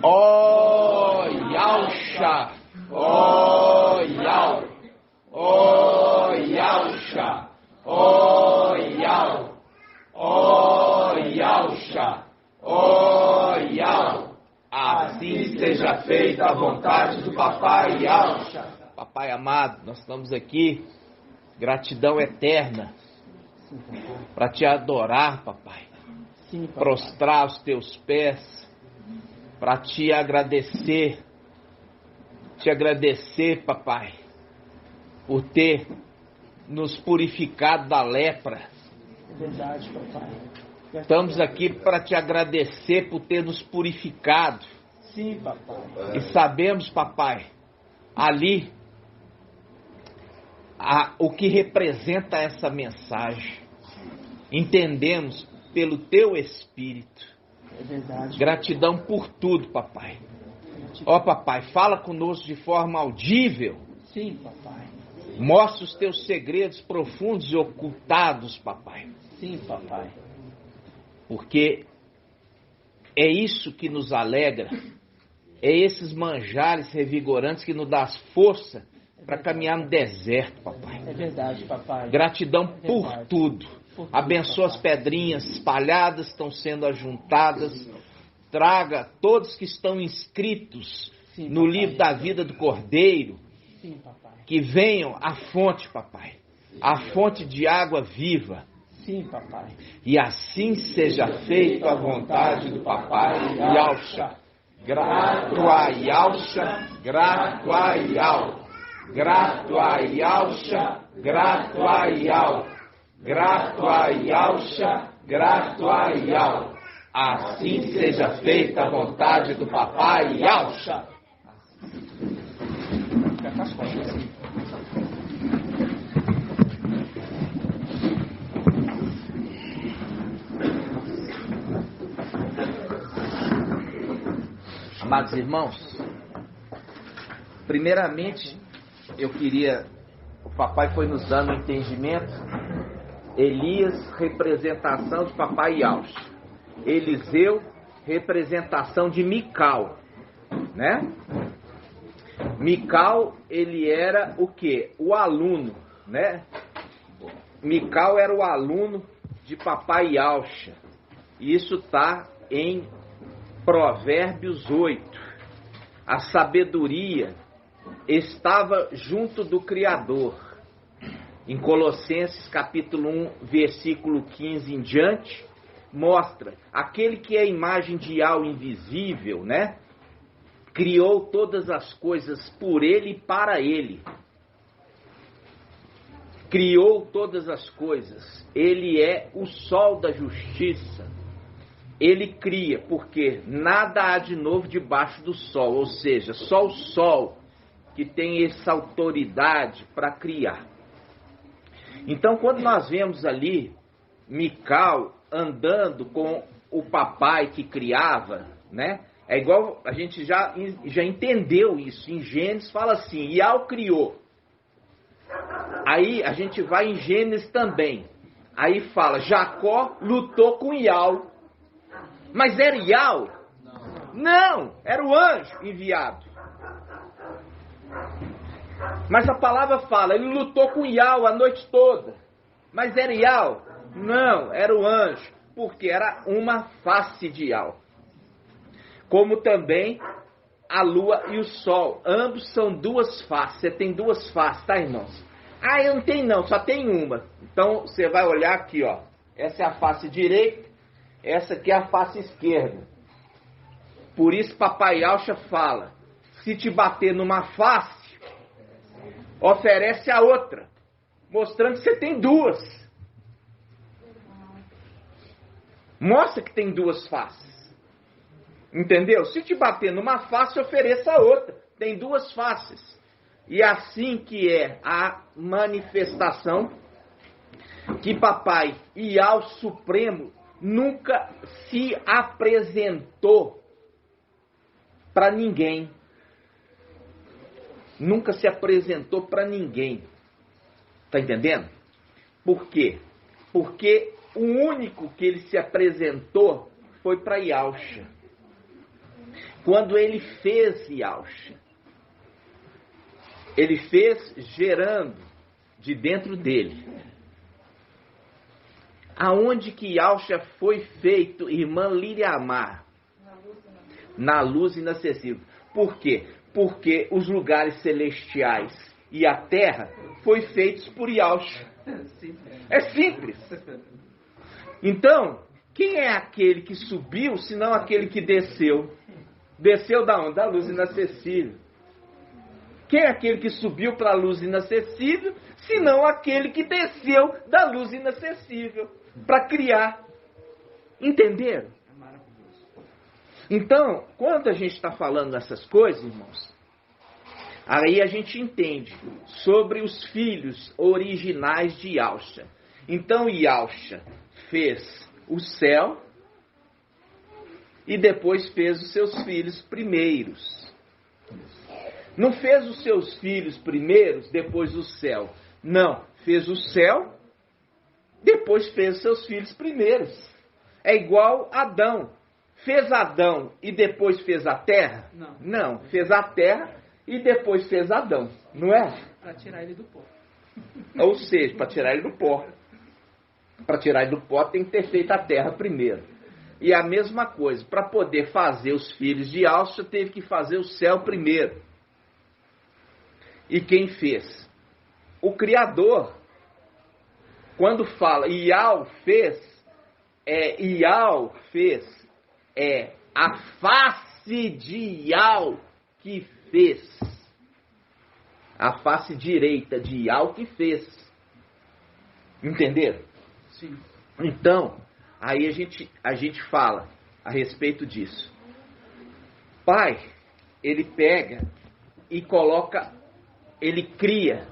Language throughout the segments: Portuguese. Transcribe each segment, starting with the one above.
Ó Yahusha, ó Yah, ó Yahusha, ó Yah, ó Yahusha, ó Yah. Assim seja feita a vontade do Papai Yahusha. Papai amado, nós estamos aqui, gratidão eterna, para te adorar, papai. Sim, papai. Prostrar aos teus pés, para te agradecer, papai, por ter nos purificado da lepra. É verdade, papai. Estamos aqui para te agradecer por ter nos purificado. Sim, papai. E sabemos, papai, ali o que representa essa mensagem. Entendemos pelo teu Espírito. É verdade. Gratidão por tudo, papai. Ó, papai, fala conosco de forma audível. Sim, papai. Mostra os teus segredos profundos e ocultados, papai. Sim, papai. Porque é isso que nos alegra. É esses manjares revigorantes que nos dá força para caminhar no deserto, papai. É verdade, papai. Gratidão por tudo. Abençoa as pedrinhas espalhadas, estão sendo ajuntadas. Traga todos que estão inscritos no livro da vida do Cordeiro. Sim, papai. Que venham à fonte, papai. A fonte de água viva. Sim, papai. E assim seja feita a vontade do Papai Yahusha. Grato a Yahusha, grato a Yah. Grato a Yahusha, grato a Yah. Grato a Yahusha, grato a Yah. Assim seja feita a vontade do Papai Yahusha. Fica com as costas assim. Amados irmãos, primeiramente o papai foi nos dando entendimento. Elias, representação de Papai Yahusha. Eliseu, representação de Mical, né? Mical, ele era o quê? O aluno, né? Mical era o aluno de Papai Yahusha. Isso está em Provérbios 8. A sabedoria estava junto do Criador. Em Colossenses capítulo 1, versículo 15 em diante, mostra aquele que é a imagem de algo invisível, né? Criou todas as coisas por ele e para ele. Criou todas as coisas. Ele é o sol da justiça. Ele cria, porque nada há de novo debaixo do sol. Ou seja, só o sol que tem essa autoridade para criar. Então, quando nós vemos ali Mical andando com o papai que criava, né? É igual, a gente já entendeu isso. Em Gênesis fala assim, Iau criou. Aí a gente vai em Gênesis também. Aí fala, Jacó lutou com Iau. Mas era Iau? Não, era o anjo enviado. Mas a palavra fala, ele lutou com Iau a noite toda. Mas era Iau? Não, era o anjo. Porque era uma face de Iau. Como também a lua e o sol. Ambos são duas faces. Você tem duas faces, tá, irmãos? Ah, eu não tenho não, só tem uma. Então você vai olhar aqui, ó. Essa é a face direita, essa aqui é a face esquerda. Por isso Papai Yahusha fala, se te bater numa face, oferece a outra, mostrando que você tem duas. Mostra que tem duas faces. Entendeu? Se te bater numa face, ofereça a outra. Tem duas faces. E assim que é a manifestação que Papai Yahweh Supremo nunca se apresentou para ninguém. Nunca se apresentou para ninguém. Tá entendendo? Por quê? Porque o único que ele se apresentou foi para Yahusha. Quando ele fez Yalcha, ele fez gerando de dentro dele. Aonde que Yalcha foi feito, irmã Liriamar? Na luz inacessível. Por quê? Porque os lugares celestiais e a terra foi feitos por Yalcha. É simples. Então, quem é aquele que subiu, senão aquele que desceu? Desceu da onde? Da luz inacessível. Quem é aquele que subiu para a luz inacessível, senão aquele que desceu da luz inacessível para criar? Entenderam? Então, quando a gente está falando essas coisas, irmãos, aí a gente entende sobre os filhos originais de Yalcha. Então, Yalcha fez o céu e depois fez os seus filhos primeiros. Não fez os seus filhos primeiros, depois o céu. Não, fez o céu, depois fez os seus filhos primeiros. É igual Adão. Fez Adão e depois fez a terra? Não, fez a terra e depois fez Adão, não é? Para tirar ele do pó. Ou seja, para tirar ele do pó. Para tirar ele do pó tem que ter feito a terra primeiro. E a mesma coisa, para poder fazer os filhos de Yalcha, teve que fazer o céu primeiro. E quem fez? O Criador. Quando fala Ial fez, Ial fez, é a face de Ial que fez. A face direita de Ial que fez. Entenderam? Sim. Então, aí a gente fala a respeito disso. Pai, ele pega e coloca, ele cria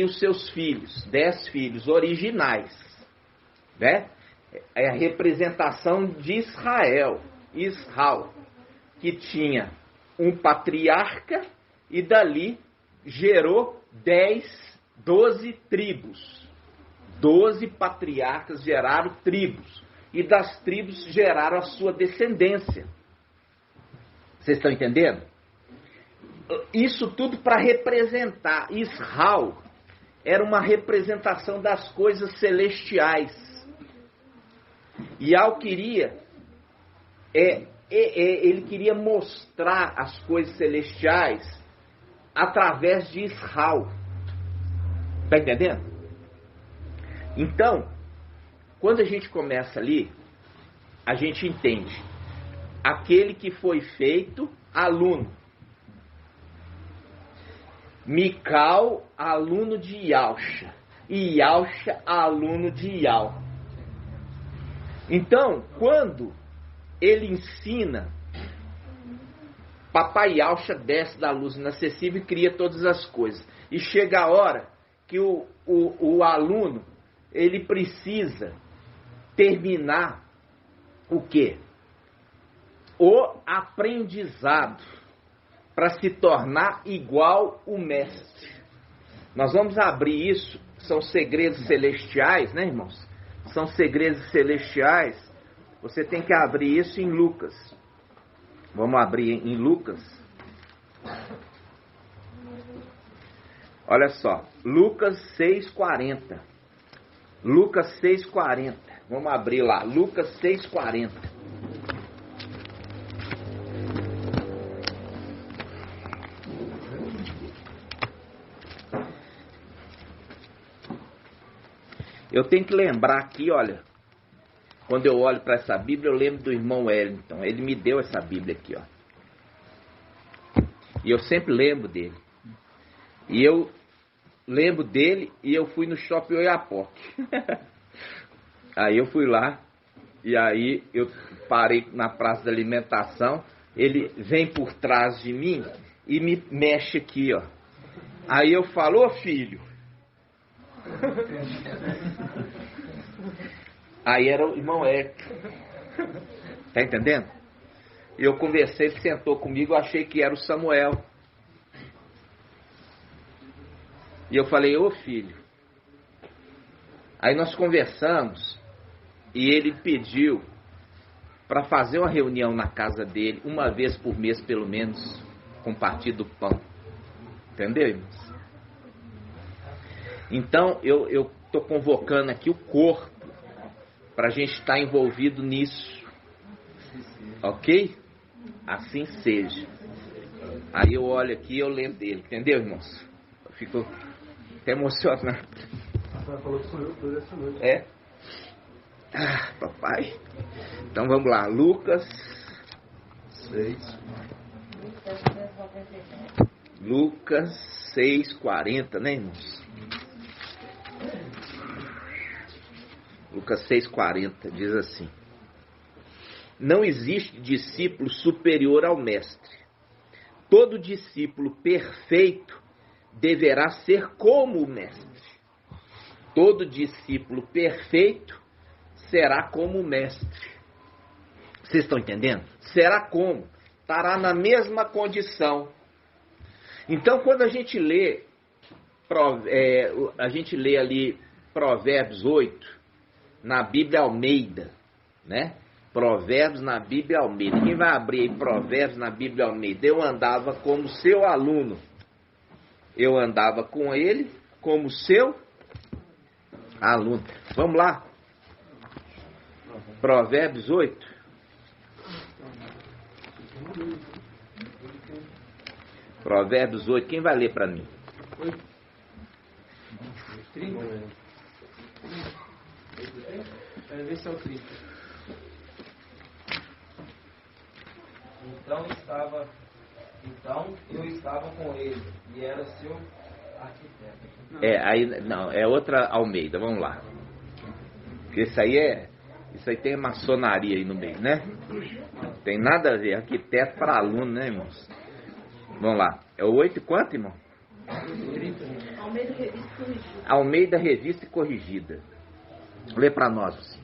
os seus filhos, 10 filhos originais, né? É a representação de Israel, que tinha um patriarca e dali gerou 12 tribos. 12 patriarcas geraram tribos. E das tribos geraram a sua descendência. Vocês estão entendendo? Isso tudo para representar. Israel era uma representação das coisas celestiais. E ele queria mostrar as coisas celestiais através de Israel. Está entendendo? Então, quando a gente começa ali, a gente entende. Aquele que foi feito aluno. Mical, aluno de Yalcha. E Yalcha, aluno de Ial. Então, quando ele ensina, papai Yalcha desce da luz inacessível e cria todas as coisas. E chega a hora que o aluno, ele precisa terminar o quê? O aprendizado para se tornar igual o mestre. Nós vamos abrir isso, são segredos celestiais, né, irmãos? São segredos celestiais. Você tem que abrir isso em Lucas. Vamos abrir em Lucas. Olha só, Lucas 6,40. Lucas 6,40. Vamos abrir lá, Lucas 6,40. Eu tenho que lembrar aqui, olha, quando eu olho para essa Bíblia, eu lembro do irmão Wellington. Ele me deu essa Bíblia aqui, ó. E eu sempre lembro dele. E eu lembro dele e eu fui no Shopping Oiapoque. Aí eu fui lá e aí eu parei na praça da alimentação. Ele vem por trás de mim e me mexe aqui, ó. Aí eu falo, ô filho. Aí era o irmão Eric. Tá entendendo? Eu conversei, ele sentou comigo, eu achei que era o Samuel. E eu falei, ô filho. Aí nós conversamos e ele pediu para fazer uma reunião na casa dele, uma vez por mês pelo menos, compartilhar do pão. Entendeu, irmãos? Então, eu estou convocando aqui o corpo para a gente estar envolvido nisso. Ok? Assim seja. Aí eu olho aqui e eu lembro dele. Entendeu, irmãos? Eu fico até emocionado. Ela falou que sonhou por essa noite. É? Ah, papai. Então vamos lá. Lucas 6. Lucas 6:40, né, irmãos? Lucas 6:40 diz assim: não existe discípulo superior ao mestre. Todo discípulo perfeito deverá ser como o mestre. Todo discípulo perfeito será como o mestre. Vocês estão entendendo? Será como? Estará na mesma condição. Então, quando a gente lê ali Provérbios 8, na Bíblia Almeida, né? Provérbios na Bíblia Almeida. Quem vai abrir aí Provérbios na Bíblia Almeida? Eu andava como seu aluno. Eu andava com ele como seu aluno. Vamos lá. Provérbios 8. Provérbios 8. Quem vai ler para mim? 30? Vai ver se é o 30. Então eu estava com ele e era seu arquiteto. É outra Almeida, vamos lá. Porque isso aí tem maçonaria aí no meio, né? Tem nada a ver, arquiteto para aluno, né, irmãos? Vamos lá. É o 8 e quanto, irmão? 30. Almeida Revista Corrigida. Almeida Revista Corrigida. Lê para nós, assim.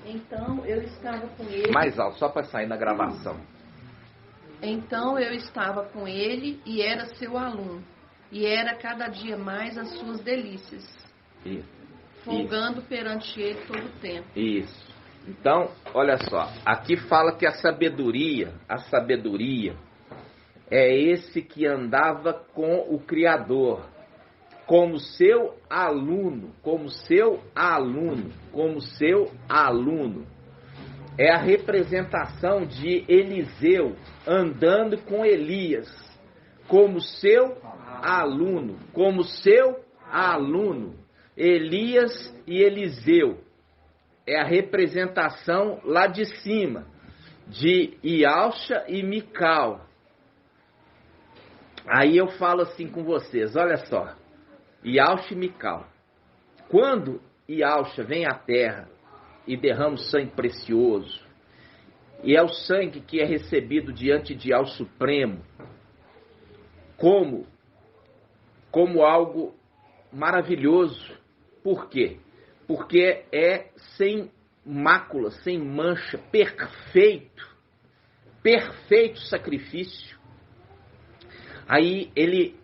Então eu estava com ele. Mais alto, só para sair na gravação. Então eu estava com ele e era seu aluno. E era cada dia mais as suas delícias. Isso. Folgando perante ele todo o tempo. Isso. Então, olha só. Aqui fala que a sabedoria é esse que andava com o Criador, como seu aluno, como seu aluno, como seu aluno. É a representação de Eliseu andando com Elias, como seu aluno, como seu aluno. Elias e Eliseu. É a representação lá de cima, de Ialcha e Mical. Aí eu falo assim com vocês, olha só. Ialcha e Mical. Quando Ialcha vem à terra e derrama o sangue precioso, e é o sangue que é recebido diante de Al Supremo, como algo maravilhoso. Por quê? Porque é sem mácula, sem mancha, perfeito sacrifício. Aí ele,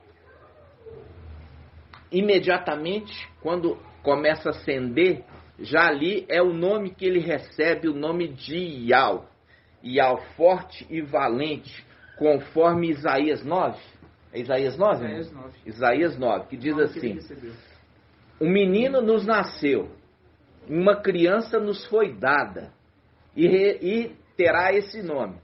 imediatamente, quando começa a acender, já ali é o nome que ele recebe, o nome de Ial. Ial forte e valente, conforme Isaías 9. É Isaías 9? Isaías 9. Isaías 9, que diz assim: Que ele recebeu. um menino nos nasceu, uma criança nos foi dada, e terá esse nome.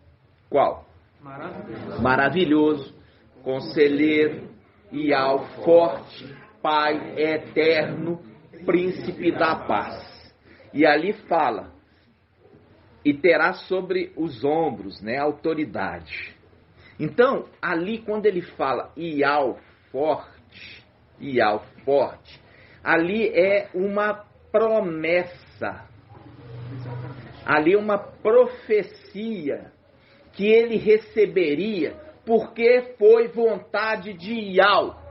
Qual? Maravilhoso. Maravilhoso, conselheiro, Ial forte, Pai eterno, príncipe da paz. E ali fala, e terá sobre os ombros, né, autoridade. Então, ali quando ele fala Ial forte, ali é uma promessa, ali é uma profecia que ele receberia, porque foi vontade de Ial.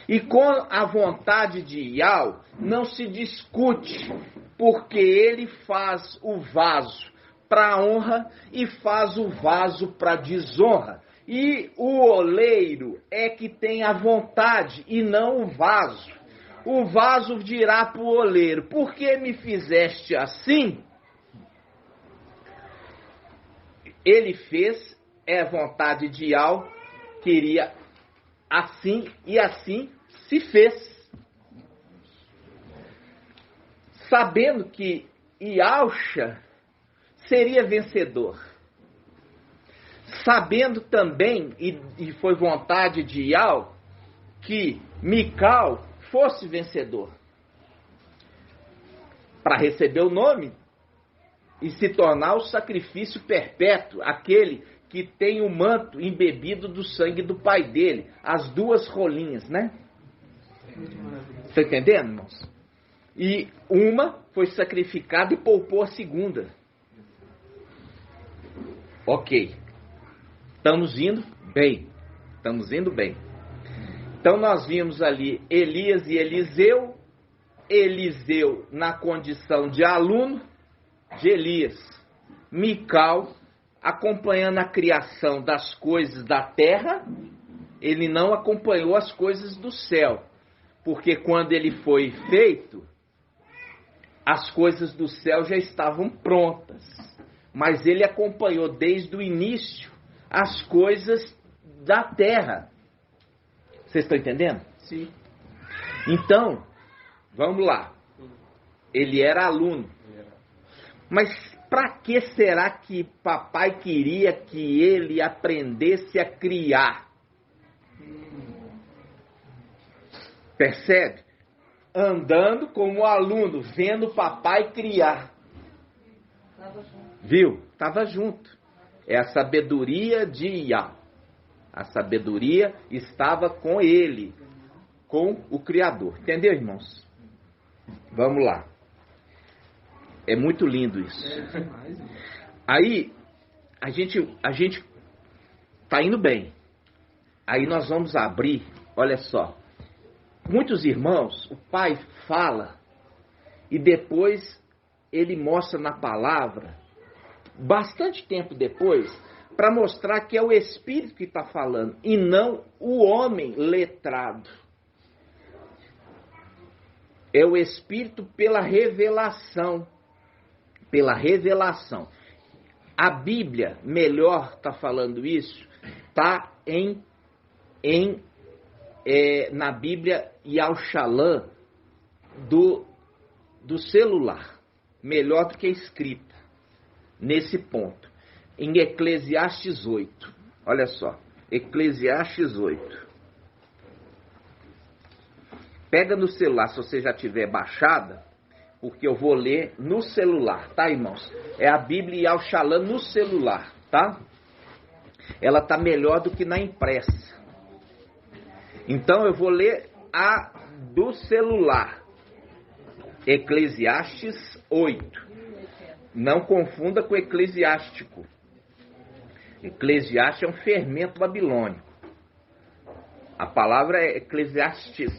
E com a vontade de Ial não se discute, porque ele faz o vaso para honra e faz o vaso para desonra. E o oleiro é que tem a vontade e não o vaso. O vaso dirá para o oleiro: por que me fizeste assim? ele fez, é vontade de Yahweh, queria assim e assim se fez. Sabendo que Yahusha seria vencedor. Sabendo também, e foi vontade de Yahweh, que Mical fosse vencedor. Para receber o nome e se tornar o sacrifício perpétuo, aquele que tem o manto embebido do sangue do pai dele, as duas rolinhas, né? Está entendendo, irmãos? E uma foi sacrificada e poupou a segunda. Ok. Estamos indo bem. Estamos indo bem. Então nós vimos ali Elias e Eliseu. Eliseu na condição de aluno de Elias. Mical acompanhando a criação das coisas da terra. Ele não acompanhou as coisas do céu. Porque quando ele foi feito, as coisas do céu já estavam prontas. Mas ele acompanhou desde o início as coisas da terra. Vocês estão entendendo? Sim. Então, vamos lá. Ele era aluno. Mas para que será que papai queria que ele aprendesse a criar? Percebe? Andando como aluno, vendo papai criar. Viu? Estava junto. É a sabedoria de Yah. A sabedoria estava com ele, com o Criador. Entendeu, irmãos? Vamos lá. É muito lindo isso. Aí, a gente tá indo bem. Aí nós vamos abrir, olha só. Muitos irmãos, o pai fala e depois ele mostra na palavra, bastante tempo depois, para mostrar que é o Espírito que está falando e não o homem letrado. É o Espírito pela revelação. Pela revelação. A Bíblia, melhor está falando isso, está na Bíblia Yahushalã do celular. Melhor do que escrita. Nesse ponto. Em Eclesiastes 8. Olha só. Eclesiastes 8. Pega no celular, se você já tiver baixada, porque eu vou ler no celular, tá, irmãos? É a Bíblia Yahushalã no celular, tá? Ela tá melhor do que na impressa. Então eu vou ler a do celular. Eclesiastes 8. Não confunda com eclesiástico. Eclesiastes é um fermento babilônico. A palavra é Eclesiastes.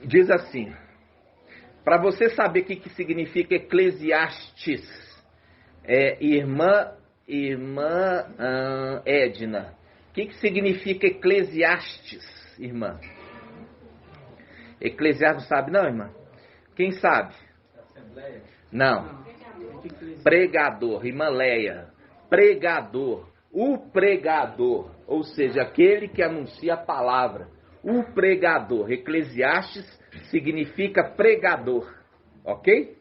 Diz assim, para você saber o que significa Eclesiastes, irmã Edna, o que significa Eclesiastes, irmã? Eclesiastes não sabe não, irmã? Quem sabe? Não. Pregador, irmã Leia. Pregador. O pregador, ou seja, aquele que anuncia a palavra. O pregador. Eclesiastes significa pregador. Ok?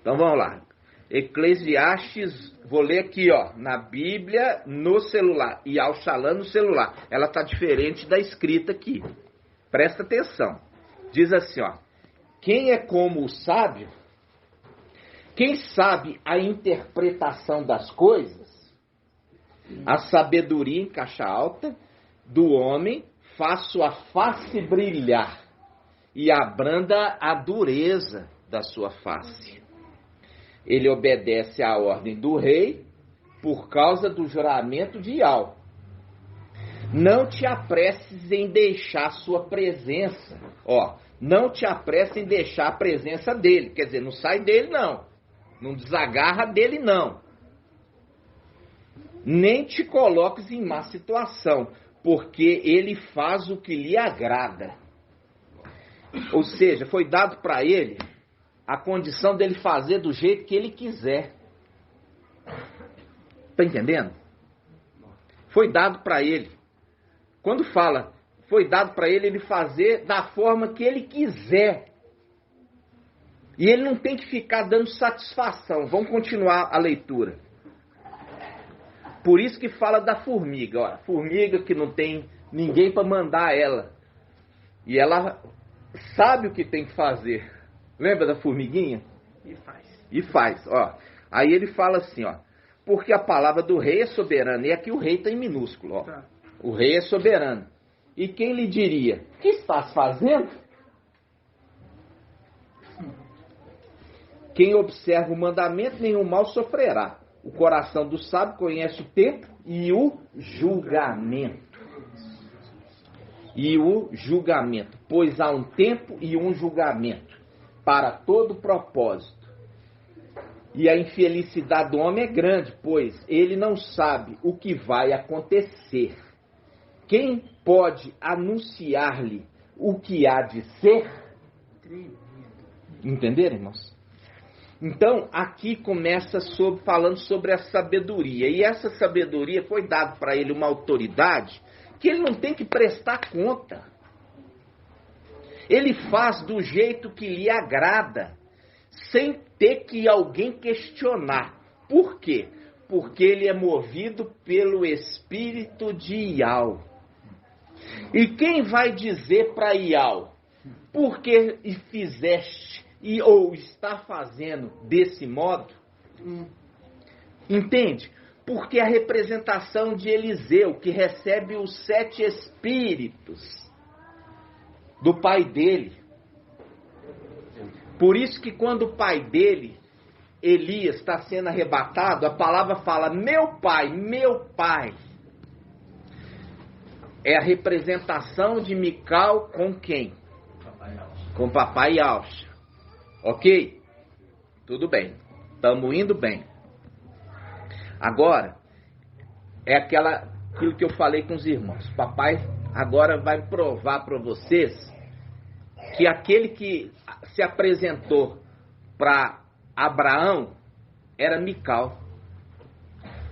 Então vamos lá. Eclesiastes, vou ler aqui, ó, na Bíblia, no celular. E Yahushalã no celular. Ela está diferente da escrita aqui. Presta atenção. Diz assim, ó. Quem é como o sábio? Quem sabe a interpretação das coisas? A sabedoria em caixa alta do homem faz sua face brilhar e abranda a dureza da sua face. Ele obedece à ordem do rei por causa do juramento de Yahweh. Não te apresses em deixar sua presença. Ó, não te apresses em deixar a presença dele. Quer dizer, não sai dele não. Não desagarra dele não. Nem te coloques em má situação, porque ele faz o que lhe agrada. Ou seja, foi dado para ele a condição dele fazer do jeito que ele quiser. Está entendendo? Foi dado para ele. Quando fala, foi dado para ele fazer da forma que ele quiser. E ele não tem que ficar dando satisfação. Vamos continuar a leitura. Por isso que fala da formiga. Ó, formiga que não tem ninguém para mandar ela. E ela sabe o que tem que fazer. Lembra da formiguinha? E faz. E faz. Ó. Aí ele fala assim, ó. Porque a palavra do rei é soberana. E aqui o rei está em minúsculo. Ó. Tá. O rei é soberano. E quem lhe diria? O que estás fazendo? Quem observa o mandamento, nenhum mal sofrerá. O coração do sábio conhece o tempo e o julgamento. E o julgamento. Pois há um tempo e um julgamento para todo propósito. E a infelicidade do homem é grande, pois ele não sabe o que vai acontecer. Quem pode anunciar-lhe o que há de ser? Entenderam, irmãos? Então, aqui começa falando sobre a sabedoria. E essa sabedoria foi dada para ele uma autoridade que ele não tem que prestar conta. Ele faz do jeito que lhe agrada, sem ter que alguém questionar. Por quê? Porque ele é movido pelo espírito de Ial. E quem vai dizer para Ial, por que fizeste ou está fazendo desse modo? Entende? Porque a representação de Eliseu, que recebe os 7 espíritos do pai dele. Por isso que quando o pai dele, Elias, está sendo arrebatado, a palavra fala, meu pai, meu pai. É a representação de Mical com quem? Com papai Yalcha. Ok? Tudo bem. Estamos indo bem. Agora, é aquilo que eu falei com os irmãos. Papai agora vai provar para vocês que aquele que se apresentou para Abraão era Mical,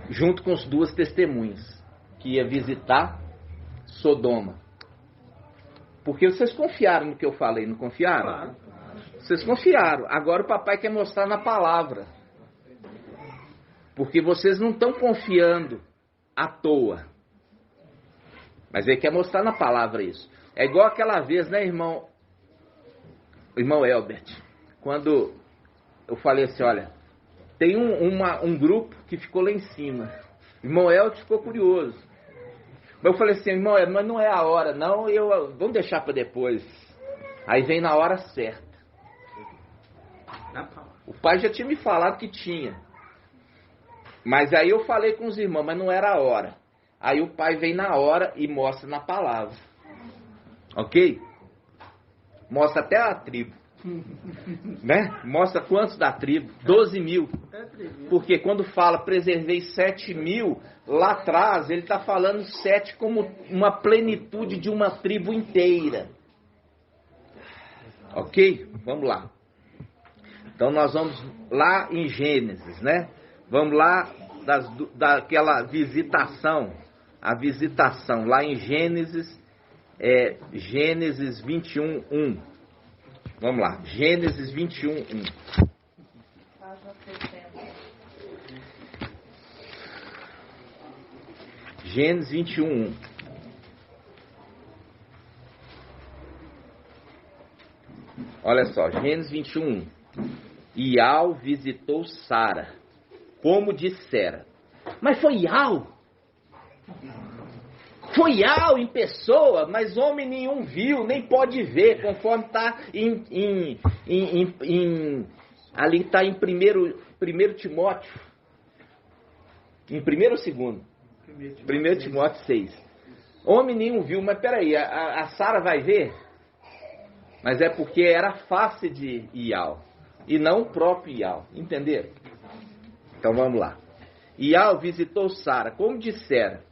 junto com as 2 testemunhas, que ia visitar Sodoma. Porque vocês confiaram no que eu falei, não confiaram? Claro. Vocês confiaram. Agora o papai quer mostrar na palavra. Porque vocês não estão confiando à toa. Mas ele quer mostrar na palavra isso. É igual aquela vez, né, irmão Elbert? Quando eu falei assim, olha, tem um grupo que ficou lá em cima. O irmão Elbert ficou curioso. Mas eu falei assim, irmão, mas não é a hora, não, vamos deixar para depois. Aí vem na hora certa. O pai já tinha me falado que tinha. Mas aí eu falei com os irmãos, mas não era a hora. Aí o pai vem na hora e mostra na palavra. Ok? Mostra até a tribo. Né? Mostra quantos da tribo? 12 mil. Porque quando fala preservei 7 mil, lá atrás ele está falando 7 como uma plenitude de uma tribo inteira. Ok? Vamos lá. Então nós vamos lá em Gênesis, né? Vamos lá daquela visitação. A visitação lá em Gênesis, Gênesis 21, 1. Vamos lá, Gênesis 21, 1. Gênesis 21, 1. Olha só, Gênesis 21, 1. Ial visitou Sara, como dissera. Mas foi Ial? Foi Ial em pessoa, mas homem nenhum viu, nem pode ver, conforme está ali está em 1 Timóteo. Em 1 ou 2? 1 Timóteo 6. Homem nenhum viu, mas peraí, a Sara vai ver? Mas é porque era a face de Ial, e não o próprio Ial, entenderam? Então vamos lá. Ial visitou Sara, como dissera.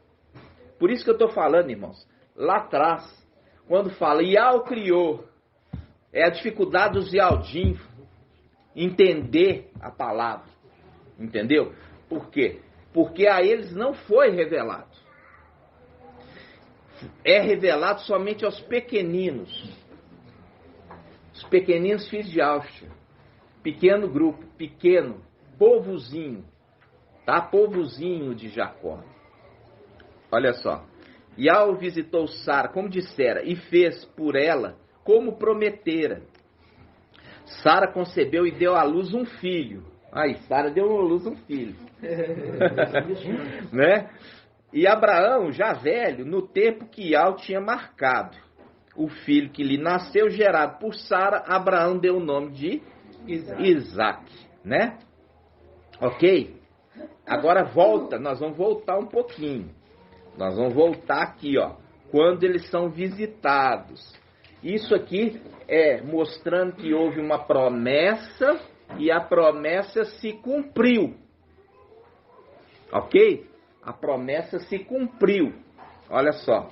Por isso que eu estou falando, irmãos, lá atrás, quando fala Ial criou, é a dificuldade dos Ialdim entender a palavra, entendeu? Por quê? porque a eles não foi revelado. É revelado somente aos pequeninos. Os pequeninos filhos de Áustria. Pequeno grupo, pequeno, povozinho. Tá? Povozinho de Jacó. Olha só. Yahweh visitou Sara, como dissera, e fez por ela como prometera. Sara concebeu e deu à luz um filho. Aí, Sara deu à luz um filho. Né? E Abraão, já velho, no tempo que Yahweh tinha marcado, o filho que lhe nasceu, gerado por Sara, Abraão deu o nome de Isaac. Né? Ok? Agora volta, nós vamos voltar um pouquinho. Nós vamos voltar aqui, ó, quando eles são visitados. Isso aqui é mostrando que houve uma promessa e a promessa se cumpriu. Ok? A promessa se cumpriu. Olha só.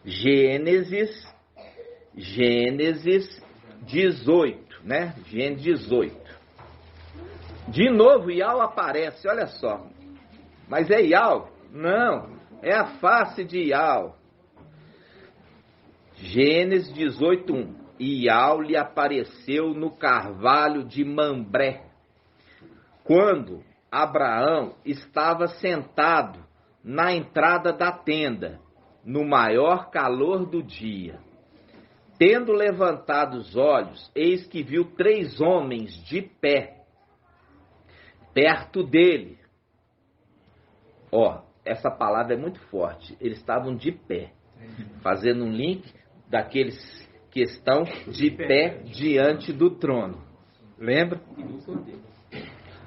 Gênesis 18, né? Gênesis 18. De novo, Yahweh aparece, olha só. Mas é Yahweh? Não, é a face de Yahweh. Gênesis 18:1. E Yahweh lhe apareceu no carvalho de Mambré, quando Abraão estava sentado na entrada da tenda, no maior calor do dia. Tendo levantado os olhos, eis que viu 3 homens de pé, perto dele. Ó, essa palavra é muito forte. Eles estavam de pé, fazendo um link daqueles que estão de pé diante do trono. Lembra?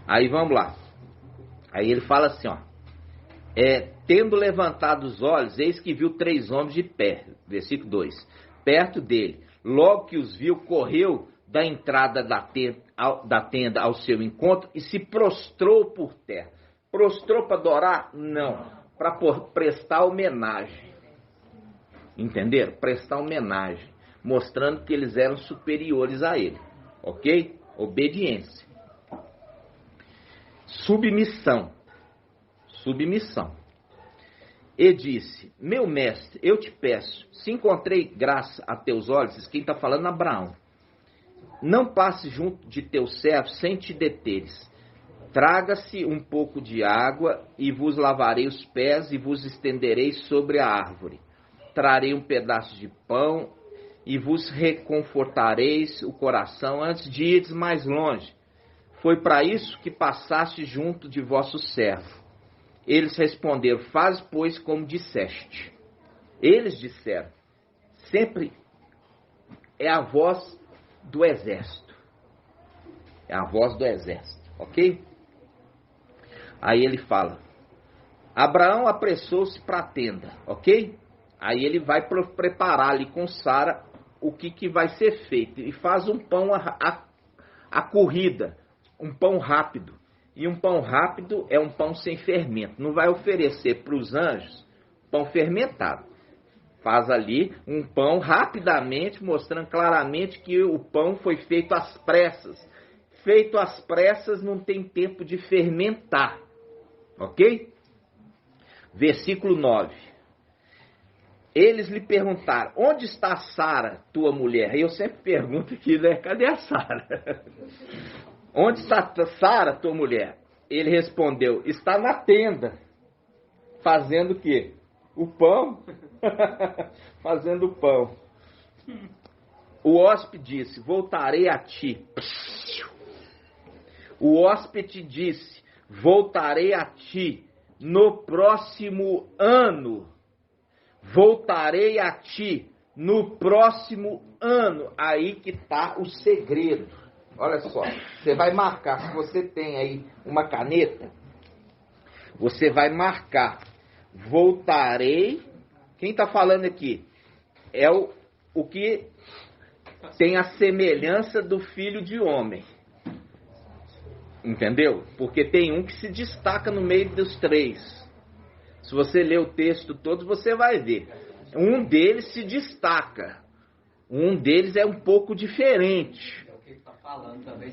Aí vamos lá. Aí ele fala assim, ó. Tendo levantado os olhos, eis que viu 3 homens de pé. Versículo 2. Perto dele. Logo que os viu, correu da entrada da tenda ao seu encontro e se prostrou por terra. Prostrou para adorar? Não. Para prestar homenagem. Entenderam? Prestar homenagem. Mostrando que eles eram superiores a ele. Ok? Obediência. Submissão. Submissão. E disse, meu mestre, eu te peço, se encontrei graça a teus olhos, quem está falando é Abraão, não passe junto de teus servos sem te deteres. Traga-se um pouco de água e vos lavarei os pés e vos estenderei sobre a árvore. Trarei um pedaço de pão e vos reconfortareis o coração antes de ires mais longe. Foi para isso que passaste junto de vosso servo. Eles responderam, faz, pois, como disseste. Eles disseram, sempre é a voz do exército. É a voz do exército, ok? Aí ele fala, Abraão apressou-se para a tenda, ok? Aí ele vai preparar ali com Sara o que vai ser feito. E faz um pão a corrida, um pão rápido. E um pão rápido é um pão sem fermento. Não vai oferecer para os anjos pão fermentado. Faz ali um pão rapidamente, mostrando claramente que o pão foi feito às pressas. Feito às pressas não tem tempo de fermentar. Ok? Versículo 9. Eles lhe perguntaram, onde está Sara, tua mulher? E eu sempre pergunto aqui, né? Cadê a Sara? Onde está Sara, tua mulher? Ele respondeu, está na tenda. Fazendo o quê? O pão. Fazendo o pão. O hóspede disse, voltarei a ti. O hóspede disse, voltarei a ti no próximo ano. Voltarei a ti no próximo ano. Aí que está o segredo. Olha só, você vai marcar, se você tem aí uma caneta, você vai marcar, voltarei, quem está falando aqui? É o que tem a semelhança do filho de homem, entendeu? Porque tem um que se destaca no meio dos 3, se você ler o texto todo, você vai ver, um deles se destaca, um deles é um pouco diferente.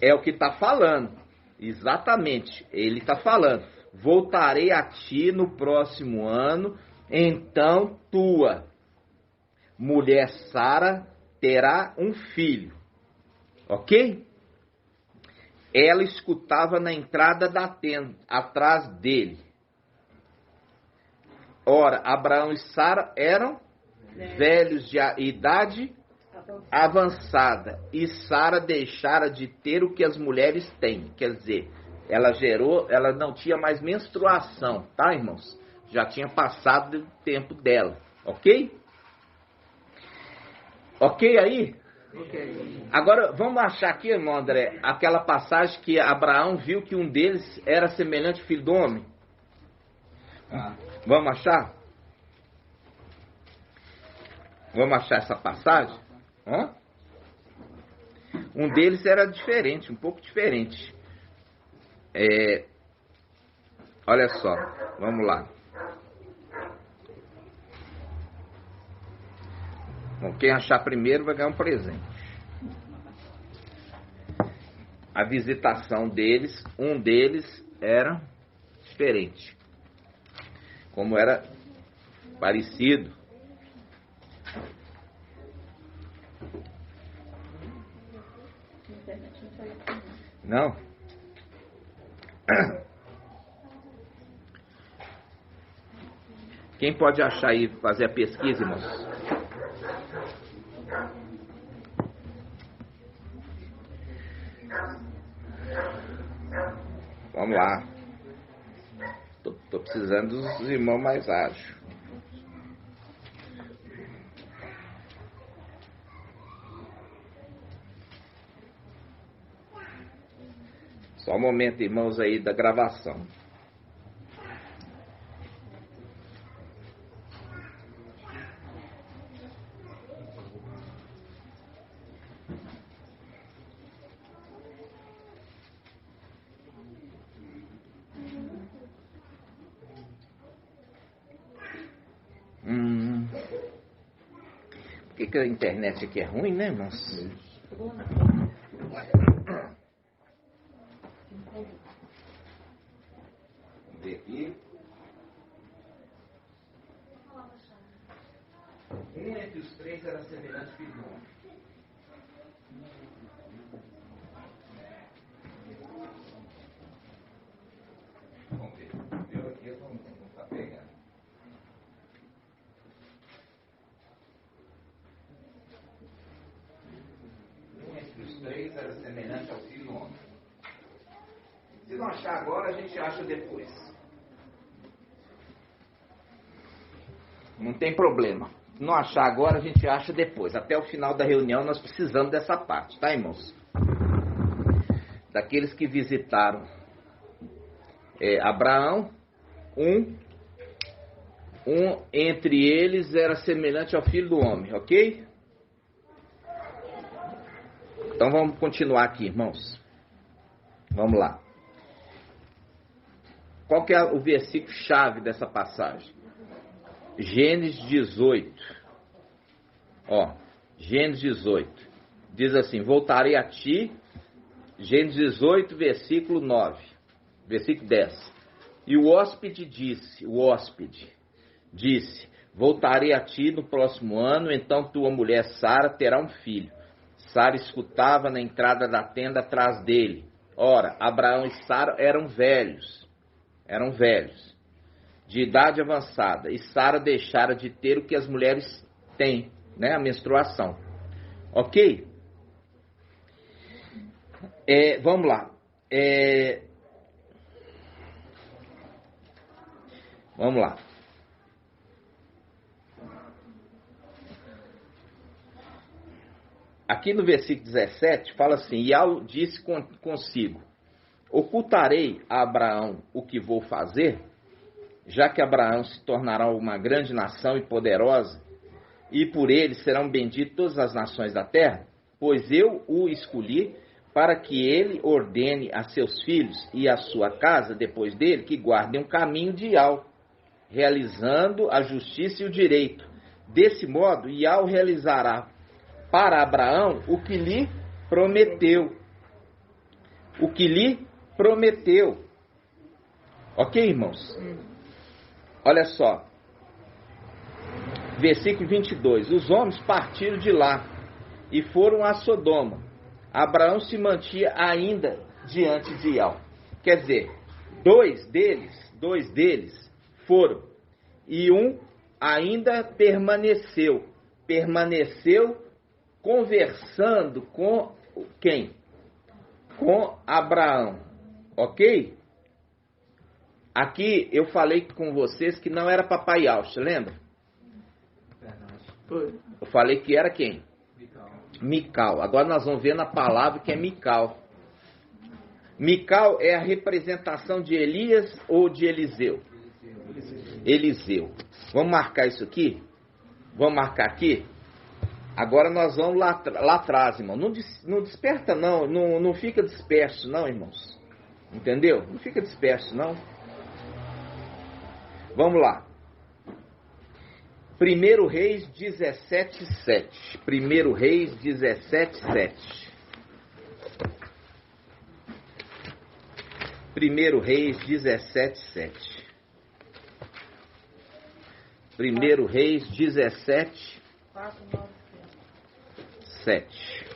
É o que está falando. Exatamente. Ele está falando. voltarei a ti no próximo ano, então tua mulher Sara terá um filho. Ok? Ela escutava na entrada da tenda, atrás dele. Ora, Abraão e Sara eram velhos de idade avançada, e Sara deixara de ter o que as mulheres têm. Quer dizer, ela não tinha mais menstruação, tá, irmãos? Já tinha passado o tempo dela, ok? Ok aí? Agora, vamos achar aqui, irmão André, aquela passagem que Abraão viu que um deles era semelhante ao filho do homem. Vamos achar? Vamos achar essa passagem? Hã? Um deles era diferente, um pouco diferente. Olha só, vamos lá. Bom, quem achar primeiro vai ganhar um presente. A visitação deles, um deles era diferente. Como era parecido. Não? Quem pode achar aí, fazer a pesquisa, irmãos? Vamos lá. Tô precisando dos irmãos mais ágeis. Só um momento, irmãos, aí da gravação. Por que a internet aqui é ruim, né, irmãos? Vamos ver aqui. Um entre os três era semelhante ao filho do homem. Vamos ver. Eu aqui eu não tá pegando. Um entre os três era semelhante ao filho do homem. Se não achar agora, a gente acha depois. Não tem problema. Se não achar agora, a gente acha depois. Até o final da reunião, nós precisamos dessa parte, tá, irmãos? Daqueles que visitaram Abraão, um entre eles era semelhante ao filho do homem, ok? Então vamos continuar aqui, irmãos. Vamos lá. Qual que é o versículo chave dessa passagem? Gênesis 18. Gênesis 18. Diz assim: voltarei a ti. Gênesis 18, versículo 9. Versículo 10. E o hóspede disse, voltarei a ti no próximo ano, então tua mulher Sara terá um filho. Sara escutava na entrada da tenda atrás dele. Ora, Abraão e Sara eram velhos, de idade avançada, e Sara deixara de ter o que as mulheres têm, né, a menstruação. Ok? Vamos lá. Vamos lá. Aqui no versículo 17 fala assim: e Al disse consigo: ocultarei a Abraão o que vou fazer, já que Abraão se tornará uma grande nação e poderosa, e por ele serão benditas todas as nações da terra, pois eu o escolhi para que ele ordene a seus filhos e a sua casa depois dele que guardem um caminho de Al, realizando a justiça e o direito. Desse modo, Al realizará para Abraão o que lhe prometeu. Ok, irmãos? Olha só. Versículo 22. Os homens partiram de lá e foram a Sodoma. Abraão se mantinha ainda diante de Ial. Quer dizer, dois deles foram. E um ainda permaneceu conversando com quem? Com Abraão. Ok? Aqui eu falei com vocês que não era papai Yalcha, lembra? Foi. Eu falei que era quem? Mical. Agora nós vamos ver na palavra que é Mical. Mical é a representação de Elias ou de Eliseu? Eliseu. Vamos marcar isso aqui? Vamos marcar aqui? Agora nós vamos lá atrás, irmão. Não desperta não, não fica disperso não, irmãos. Entendeu? Não fica disperso não. Vamos lá. 1 Reis 17:7. 1 Reis 17:7. 1 Reis 17:7. 1 Reis 17, 7.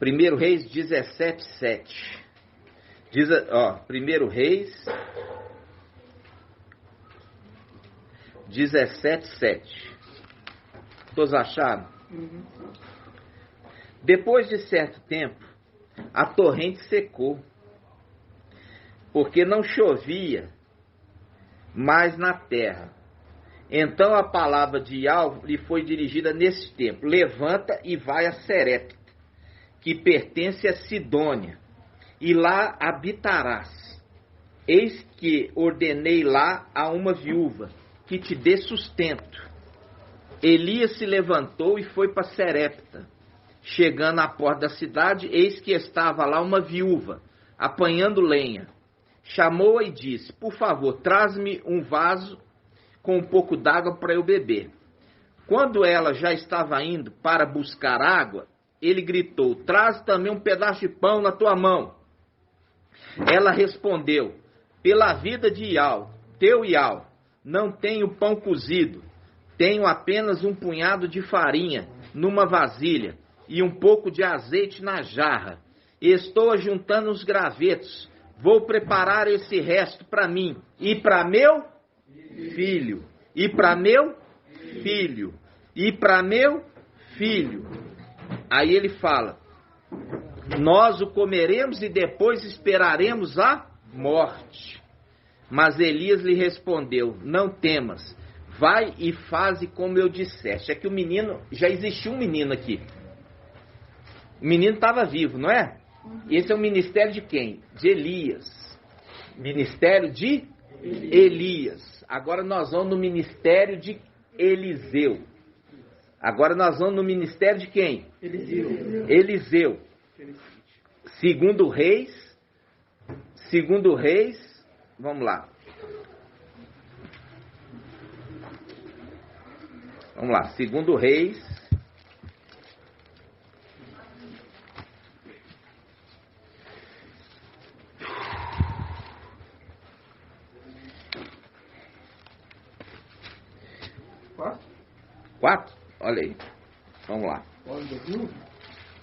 1 Reis 17, 7. Diz, ó, 1 Reis 17, 7. Todos acharam? Depois de certo tempo, a torrente secou, porque não chovia mais na terra. Então a palavra de Yahvé lhe foi dirigida nesse tempo: levanta e vai a Serepta, que pertence a Sidônia, e lá habitarás. Eis que ordenei lá a uma viúva, que te dê sustento. Elias se levantou e foi para Serepta. Chegando à porta da cidade, eis que estava lá uma viúva, apanhando lenha. Chamou-a e disse: por favor, traz-me um vaso com um pouco d'água para eu beber. Quando ela já estava indo para buscar água, ele gritou: traz também um pedaço de pão na tua mão. Ela respondeu: pela vida de Ial, teu Ial, não tenho pão cozido, tenho apenas um punhado de farinha numa vasilha e um pouco de azeite na jarra. Estou ajuntando os gravetos, vou preparar esse resto para mim e para meu filho, e para meu filho, e para meu filho. Aí ele fala: nós o comeremos e depois esperaremos a morte. Mas Elias lhe respondeu: não temas, vai e faze como eu disseste. É que o menino, já existiu um menino aqui. O menino estava vivo, não é? Esse é o ministério de quem? De Elias. Ministério de Elias. Agora nós vamos no ministério de Eliseu. Agora nós vamos no ministério de quem? Eliseu. Segundo Reis, vamos lá. Vamos lá, segundo Reis. Quatro? Olha aí. Vamos lá.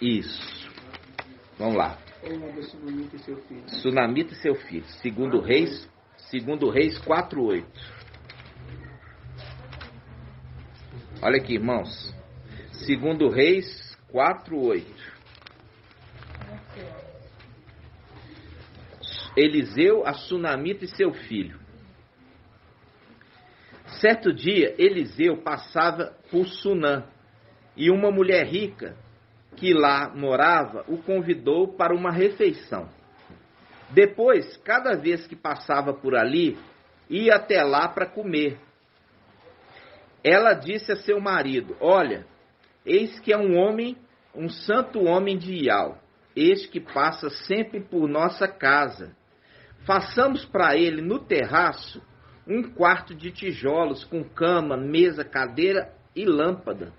Isso. Vamos lá. Sunamita e seu filho. Sunamita e seu filho. Segundo Reis 4:8. Olha aqui, irmãos. Segundo Reis 4:8. Eliseu, a Sunamita e seu filho. Certo dia, Eliseu passava por Sunã, e uma mulher rica que lá morava o convidou para uma refeição. Depois, cada vez que passava por ali, ia até lá para comer. Ela disse a seu marido: olha, eis que é um homem, um santo homem de Ial, este que passa sempre por nossa casa. Façamos para ele no terraço um quarto de tijolos com cama, mesa, cadeira e lâmpada.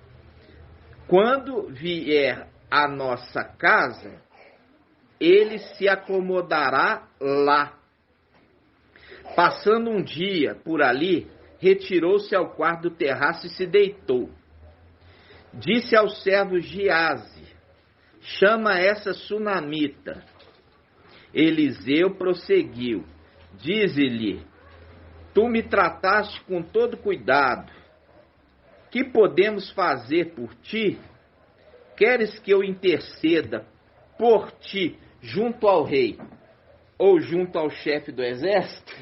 Quando vier à nossa casa, ele se acomodará lá. Passando um dia por ali, retirou-se ao quarto do terraço e se deitou. Disse ao servo Giazi: chama essa sunamita. Eliseu prosseguiu: dize-lhe: tu me trataste com todo cuidado. Que podemos fazer por ti? Queres que eu interceda por ti junto ao rei ou junto ao chefe do exército?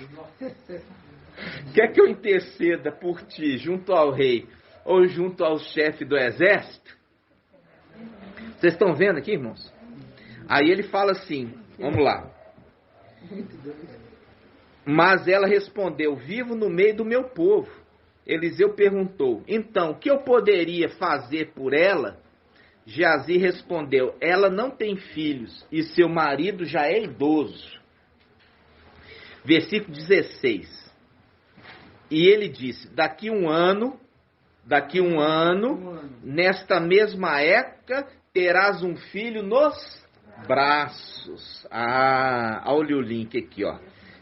Quer que eu interceda por ti junto ao rei ou junto ao chefe do exército? Vocês estão vendo aqui, irmãos? Aí ele fala assim, vamos lá. Mas ela respondeu: vivo no meio do meu povo. Eliseu perguntou: então, o que eu poderia fazer por ela? Geazi respondeu: ela não tem filhos e seu marido já é idoso. Versículo 16. E ele disse: daqui um ano, nesta mesma época, terás um filho nos braços. Olha o link aqui, ó.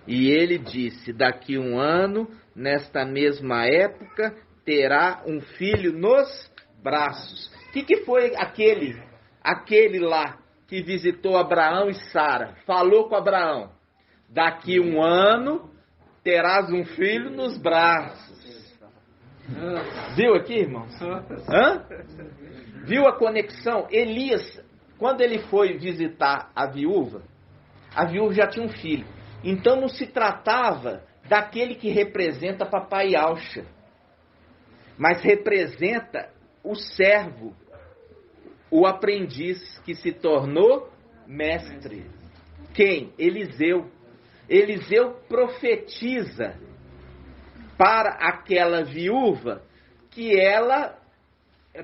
E ele disse: daqui um ano, nesta mesma época, terá um filho nos braços. O que foi aquele lá que visitou Abraão e Sara? Falou com Abraão: daqui um ano terás um filho nos braços. Viu aqui, irmãos? Hã? Viu a conexão? Elias, quando ele foi visitar a viúva já tinha um filho. Então não se tratava daquele que representa papai Alcha, mas representa o servo, o aprendiz que se tornou mestre. Quem? Eliseu. Eliseu profetiza para aquela viúva que ela...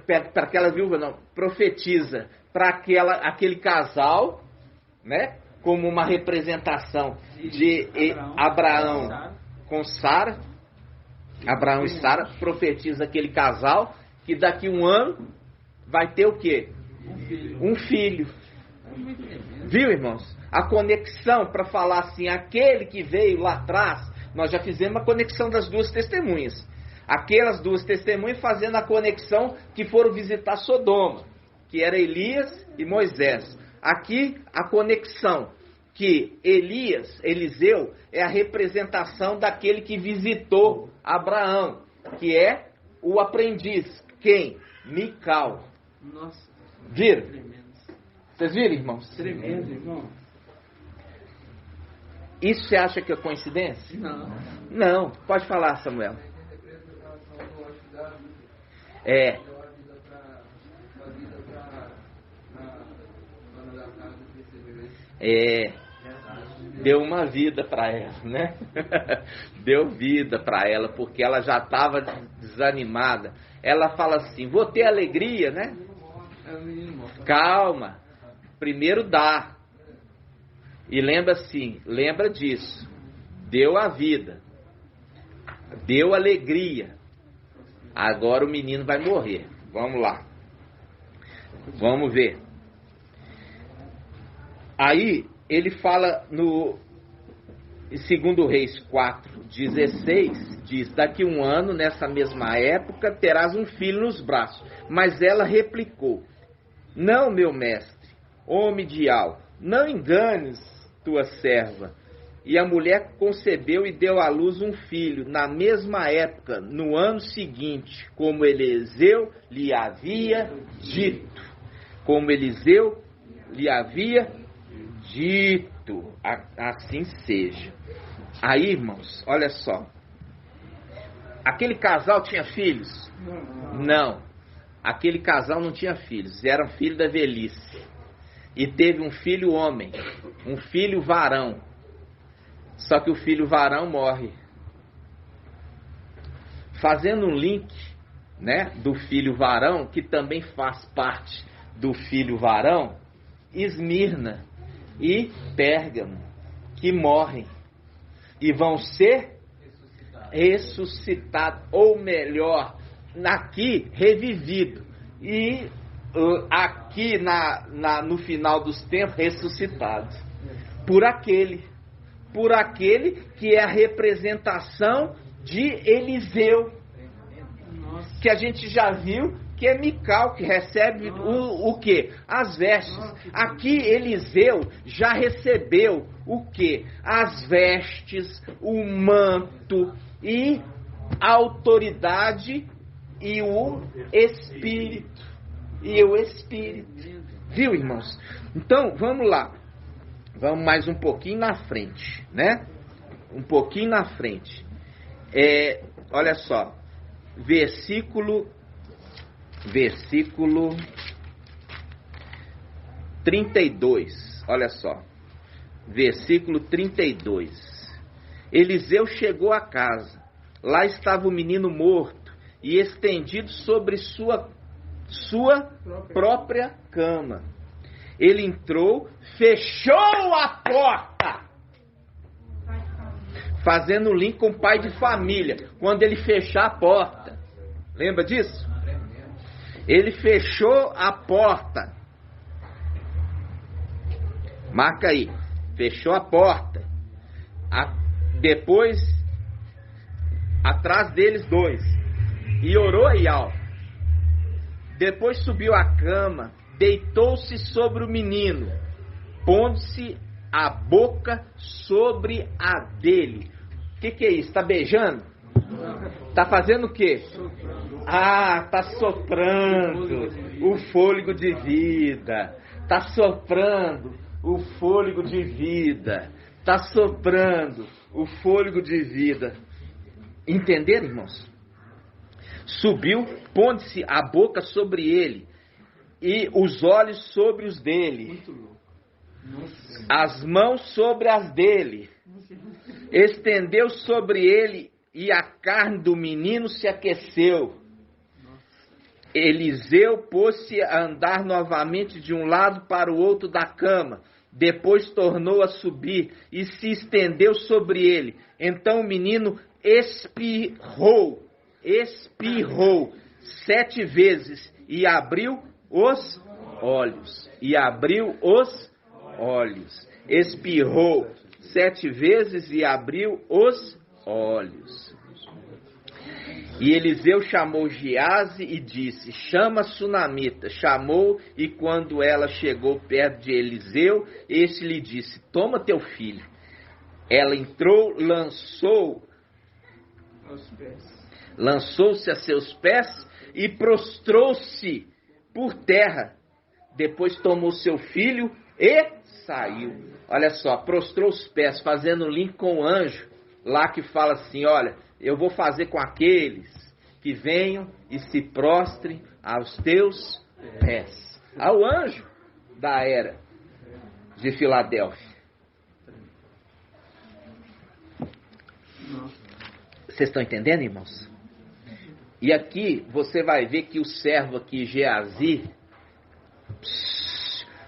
Para aquela viúva não, profetiza para aquele casal, né? Como uma representação de Abraão com Sara. Abraão e Sara, profetiza aquele casal que daqui um ano vai ter o quê? Um filho. Viu, irmãos? A conexão para falar assim, aquele que veio lá atrás, nós já fizemos a conexão das duas testemunhas. Aquelas duas testemunhas fazendo a conexão que foram visitar Sodoma, que era Elias e Moisés. Aqui a conexão que Eliseu é a representação daquele que visitou Abraão, que é o aprendiz. Quem? Mical. Nossa. Viram? Tremendo. Vocês viram, irmãos? Tremendo, irmão. Isso você acha que é coincidência? Não. Não. Pode falar, Samuel. Deu uma vida para ela, né? Deu vida para ela, porque ela já estava desanimada. Ela fala assim: vou ter alegria, né? Calma, primeiro dá. E lembra disso. Deu a vida, deu alegria. Agora o menino vai morrer. Vamos lá. Vamos ver. Aí ele fala no 2 Reis 4:16, diz: daqui um ano, nessa mesma época, terás um filho nos braços. Mas ela replicou: não, meu mestre, homem de Al, não enganes tua serva. E a mulher concebeu e deu à luz um filho, na mesma época, no ano seguinte, como Eliseu lhe havia dito. Como Eliseu lhe havia dito, assim seja. Aí, irmãos, olha só. Aquele casal tinha filhos? Não. Aquele casal não tinha filhos, eram filhos da velhice. E teve um filho homem, um filho varão. Só que o filho varão morre. Fazendo um link, né, do filho varão, que também faz parte do filho varão, Esmirna e Pérgamo, que morrem e vão ser ressuscitados, ou melhor, aqui revivido. E aqui no final dos tempos ressuscitado. Por aquele que é a representação de Eliseu, que a gente já viu, que é Mical, que recebe o quê? As vestes. Aqui Eliseu já recebeu o quê? As vestes, o manto e a autoridade e o Espírito. Viu, irmãos? Então, vamos lá. Vamos mais um pouquinho na frente, né? Um pouquinho na frente. Olha só. Versículo 32. Olha só. Versículo 32. Eliseu chegou a casa. Lá estava o menino morto e estendido sobre sua própria cama. Ele entrou, fechou a porta, fazendo link com o pai de família, quando ele fechar a porta. Lembra disso? Ele fechou a porta. Marca aí. Fechou a porta. Depois, atrás deles dois. E orou a Yahvé. Depois subiu à cama, deitou-se sobre o menino, pondo-se a boca sobre a dele. O que é isso? Está beijando? Está fazendo o quê? Está soprando o fôlego de vida. Está soprando o fôlego de vida. Está soprando o fôlego de vida. Entenderam, irmãos? Subiu, pondo-se a boca sobre ele e os olhos sobre os dele, as mãos sobre as dele. Estendeu sobre ele e a carne do menino se aqueceu. Eliseu pôs-se a andar novamente de um lado para o outro da cama. Depois tornou a subir e se estendeu sobre ele. Então o menino espirrou 7 vezes e abriu os olhos. Espirrou 7 vezes e abriu os olhos. E Eliseu chamou Giaze e disse: chama a sunamita. Chamou, e quando ela chegou perto de Eliseu, este lhe disse: toma teu filho. Ela entrou, lançou-se a seus pés e prostrou-se por terra. Depois tomou seu filho e saiu. Olha só, prostrou os pés, fazendo link com o anjo lá que fala assim: olha, eu vou fazer com aqueles que venham e se prostrem aos teus pés. Ao anjo da era de Filadélfia. Vocês estão entendendo, irmãos? E aqui você vai ver que o servo aqui, Geazi,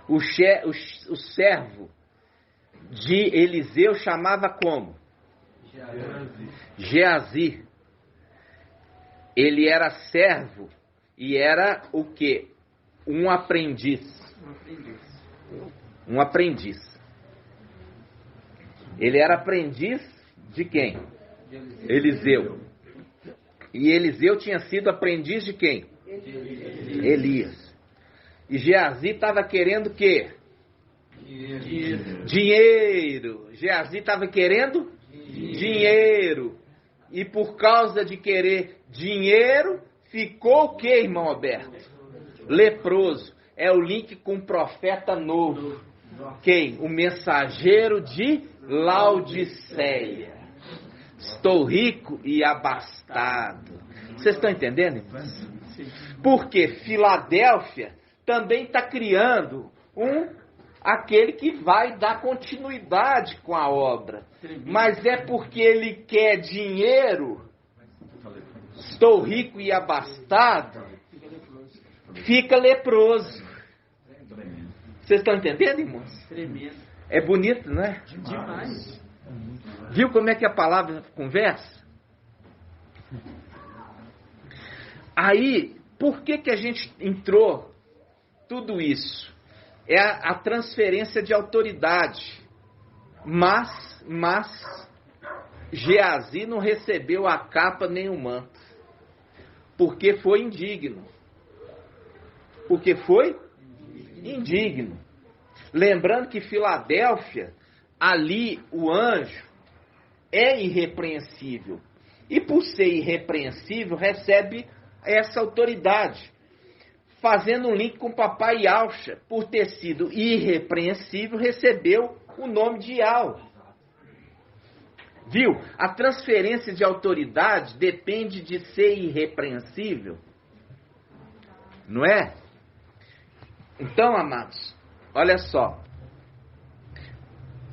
o servo de Eliseu chamava como? Geazi. Ele era servo e era o quê? Um aprendiz. Um aprendiz. Ele era aprendiz de quem? Eliseu. E Eliseu tinha sido aprendiz de quem? Elias. E Geazi estava querendo o quê? Dinheiro. Geazi estava querendo dinheiro. E por causa de querer dinheiro, ficou o quê, irmão Alberto? Leproso. É o link com o profeta novo. Quem? O mensageiro de Laodiceia. Estou rico e abastado. Vocês estão entendendo, irmãos? Porque Filadélfia também está criando aquele que vai dar continuidade com a obra. Mas é porque ele quer dinheiro, estou rico e abastado, fica leproso. Vocês estão entendendo, irmãos? É bonito, não é? Demais. Viu como é que a palavra conversa? Aí, por que a gente entrou tudo isso? É a transferência de autoridade. Mas Geazi não recebeu a capa nem o manto. Porque foi indigno. Porque foi indigno. Lembrando que Filadélfia, ali o anjo é irrepreensível. E por ser irrepreensível, recebe essa autoridade. Fazendo um link com papai Yalcha, por ter sido irrepreensível, recebeu o nome de Yal. Viu? A transferência de autoridade depende de ser irrepreensível. Não é? Então, amados, olha só.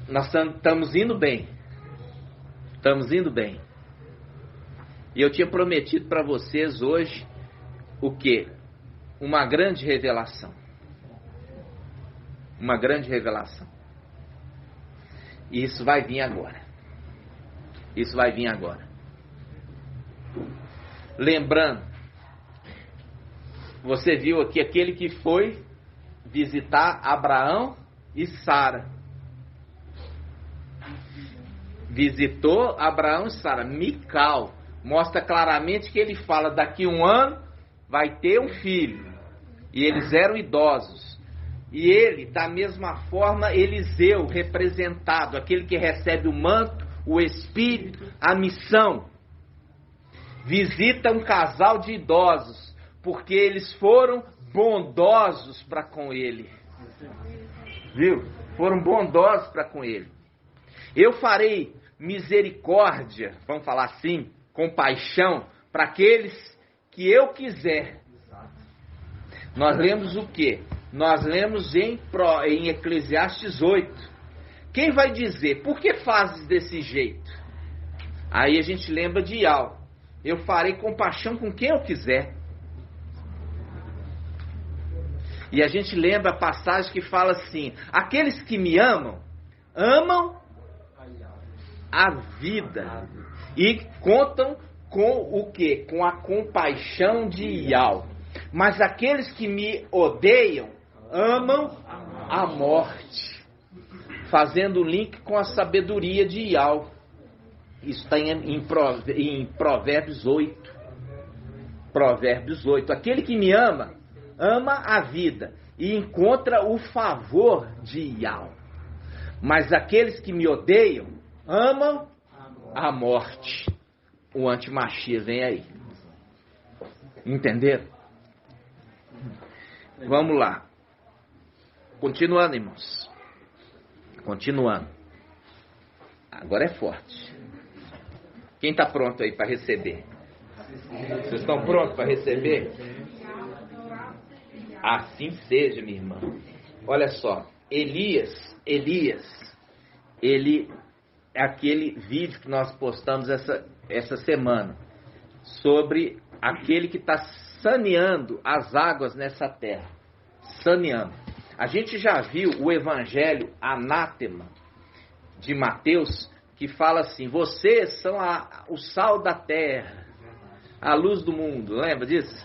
Nós estamos indo bem. Estamos indo bem. E eu tinha prometido para vocês hoje o quê? Uma grande revelação. Uma grande revelação. E isso vai vir agora. Isso vai vir agora. Lembrando, você viu aqui aquele que foi visitar Abraão e Sara. Visitou Abraão e Sara. Mical mostra claramente que ele fala: daqui um ano vai ter um filho. E eles eram idosos. E ele, da mesma forma, Eliseu, representado, aquele que recebe o manto, o espírito, a missão. Visita um casal de idosos, porque eles foram bondosos para com ele. Viu? Foram bondosos para com ele. Eu farei misericórdia, vamos falar assim, compaixão, para aqueles que eu quiser. Nós lemos o quê? Nós lemos em Eclesiastes 8. Quem vai dizer, por que fazes desse jeito? Aí a gente lembra de Yal. Eu farei compaixão com quem eu quiser. E a gente lembra a passagem que fala assim: aqueles que me amam, amam a vida. E contam com o quê? Com a compaixão de Yal. Mas aqueles que me odeiam, amam a morte. Fazendo o link com a sabedoria de Yal. Isso está em Provérbios 8. Provérbios 8. Aquele que me ama, ama a vida e encontra o favor de Yal. Mas aqueles que me odeiam, amam a morte. O antimachia vem aí. Entenderam? Vamos lá. Continuando, irmãos. Continuando. Agora é forte. Quem está pronto aí para receber? Vocês estão prontos para receber? Assim seja, minha irmã. Olha só. Elias, ele é aquele vídeo que nós postamos essa semana sobre aquele que está saneando as águas nessa terra. Saneando. A gente já viu o evangelho anátema de Mateus, que fala assim: vocês são o sal da terra, a luz do mundo. Lembra disso?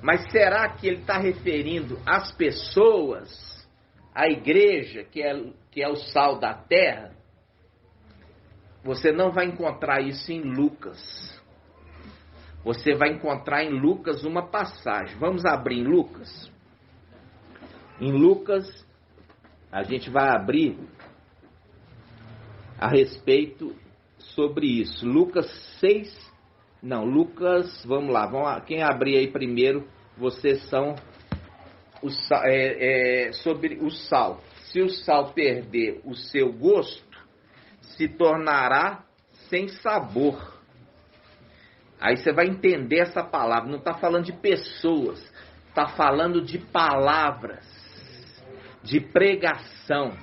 Mas será que ele está referindo às pessoas, à igreja, que é o sal da terra? Você não vai encontrar isso em Lucas. Você vai encontrar em Lucas uma passagem. Vamos abrir em Lucas? Em Lucas, a gente vai abrir a respeito sobre isso. Lucas 6, vamos lá, quem abrir aí primeiro, vocês são sobre o sal. Se o sal perder o seu gosto, se tornará sem sabor. Aí você vai entender essa palavra. Não está falando de pessoas, está falando de palavras, de pregação.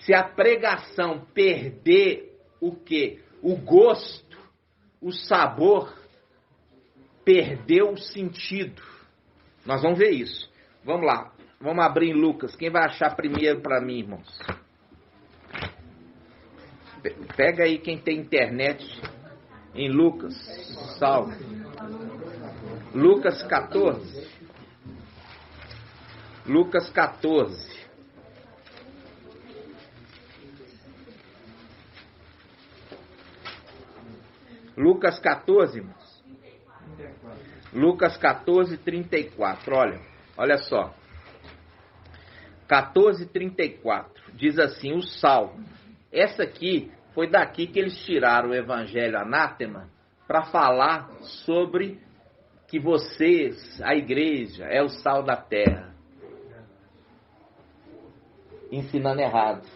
Se a pregação perder o quê? O gosto, o sabor, perdeu o sentido. Nós vamos ver isso. Vamos lá. Vamos abrir em Lucas. Quem vai achar primeiro para mim, irmãos? Pega aí quem tem internet em Lucas. Salve. Lucas 14. Lucas 14. Lucas 14, irmãos. Lucas 14, 34. Olha só. 14, 34. Diz assim, o sal. Essa aqui foi daqui que eles tiraram o evangelho anátema para falar sobre que vocês, a igreja, é o sal da terra. Ensinando errado.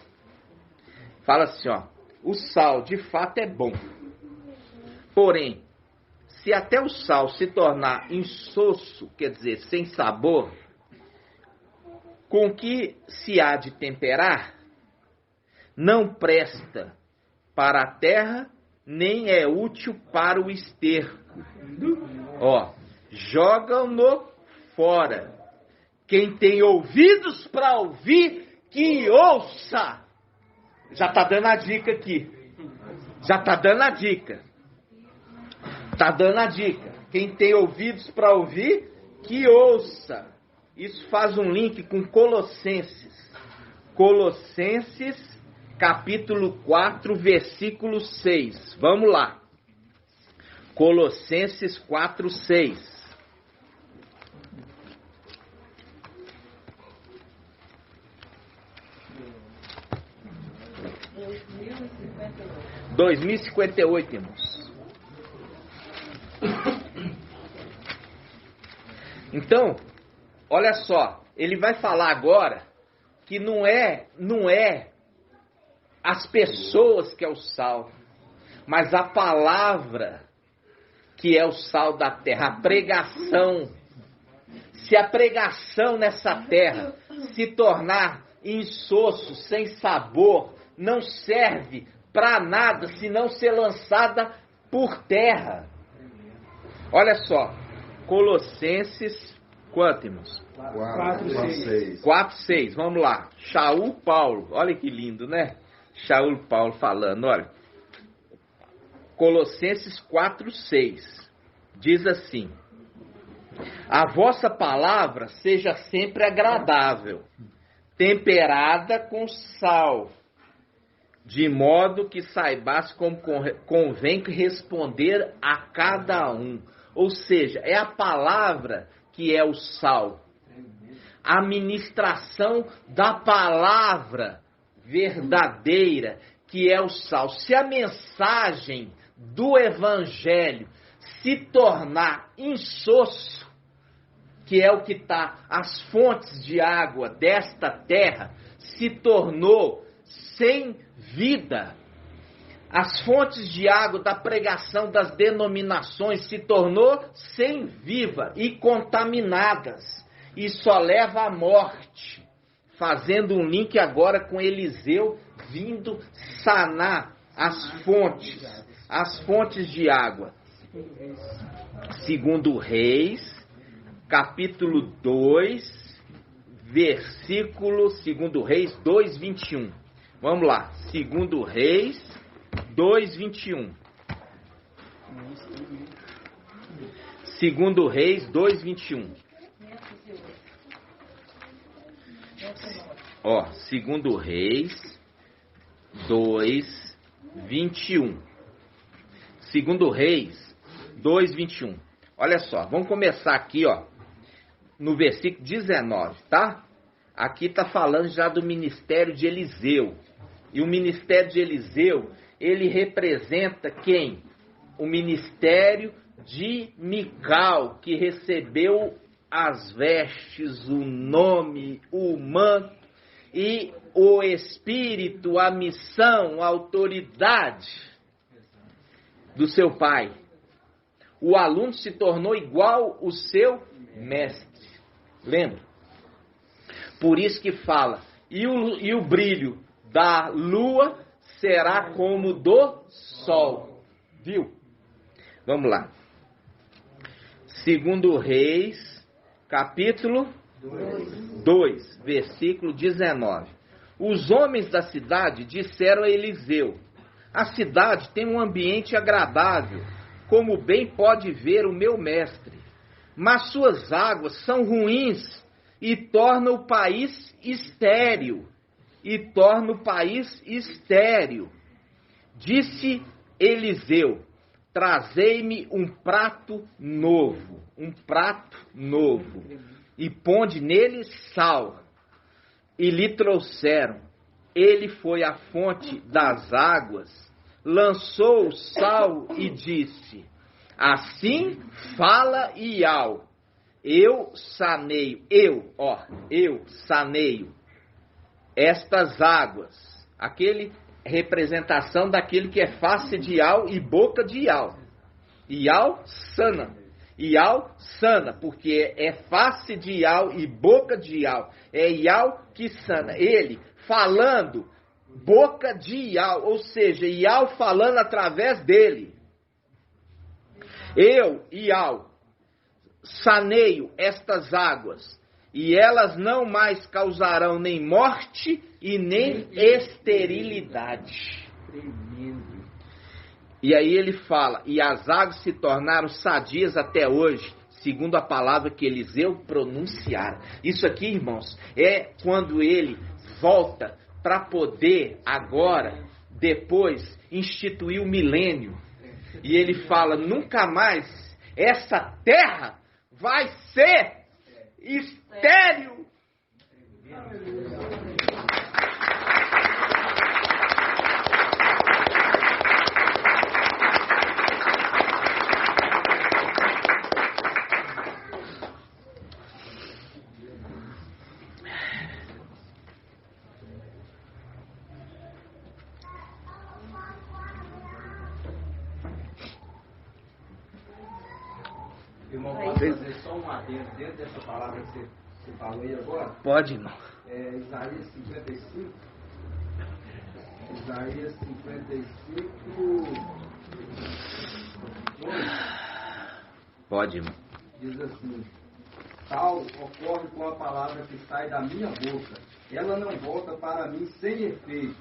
Fala assim, ó. O sal de fato é bom. Porém, se até o sal se tornar insosso, quer dizer, sem sabor, com que se há de temperar, não presta para a terra, nem é útil para o esterco. Ó, jogam-no fora. Quem tem ouvidos para ouvir, que ouça. Já está dando a dica aqui. Já está dando a dica. Está dando a dica. Quem tem ouvidos para ouvir, que ouça. Isso faz um link com Colossenses. Colossenses, capítulo 4, versículo 6. Vamos lá. Colossenses 4, 6. (2058), 2058, irmãos. Então, olha só, ele vai falar agora que não é as pessoas que é o sal, mas a palavra que é o sal da terra, a pregação. Se a pregação nessa terra se tornar insosso, sem sabor, não serve para nada se não ser lançada por terra. Olha só, Colossenses, quanto, irmãos? 4:6. Vamos lá. Shaul Paulo, olha que lindo, né? Shaul Paulo falando, olha. Colossenses 4:6 diz assim: a vossa palavra seja sempre agradável, temperada com sal, de modo que saibas como convém responder a cada um. Ou seja, é a palavra que é o sal. A ministração da palavra verdadeira que é o sal. Se a mensagem do evangelho se tornar insosso, que é o que está, as fontes de água desta terra se tornou sem vida. As fontes de água da pregação das denominações se tornou sem viva e contaminadas. E só leva à morte. Fazendo um link agora com Eliseu vindo sanar as fontes de água. Segundo Reis, capítulo 2, versículo, segundo Reis 2:21. Vamos lá, segundo Reis 2:21. Segundo Reis 2:21. Ó, segundo Reis 2:21. Segundo Reis 2:21. Olha só, vamos começar aqui, ó, no versículo 19, tá? Aqui está falando já do ministério de Eliseu. E o ministério de Eliseu, ele representa quem? O ministério de Mical, que recebeu as vestes, o nome, o manto e o espírito, a missão, a autoridade do seu pai. O aluno se tornou igual o seu mestre. Lembra? Por isso que fala, e o brilho da lua será como do sol. Viu? Vamos lá. Segundo Reis, capítulo 2, versículo 19. Os homens da cidade disseram a Eliseu: a cidade tem um ambiente agradável, como bem pode ver o meu mestre. Mas suas águas são ruins e torna o país estéril. Disse Eliseu: trazei-me um prato novo, e ponde nele sal. E lhe trouxeram. Ele foi à fonte das águas, lançou o sal e disse: assim fala Iau, eu saneio estas águas. Aquele representação daquele que é face de Iau e boca de Iau. Iau sana, porque é face de Iau e boca de Iau. É Iau que sana. Ele falando, boca de Iau, ou seja, Iau falando através dele. Eu, Iau, saneio estas águas, e elas não mais causarão nem morte e nem esterilidade. Tremendo. E aí ele fala, e as águas se tornaram sadias até hoje, segundo a palavra que Eliseu pronunciara. Isso aqui, irmãos, é quando ele volta para poder agora, depois, instituir o milênio. E ele fala, nunca mais essa terra vai ser estéril. Irmão, pode fazer só um adendo dentro dessa palavra que você falou aí agora? Pode, irmão. Isaías 55. Isaías 55. 2. Pode, irmão. Diz assim: tal ocorre com a palavra que sai da minha boca. Ela não volta para mim sem efeito,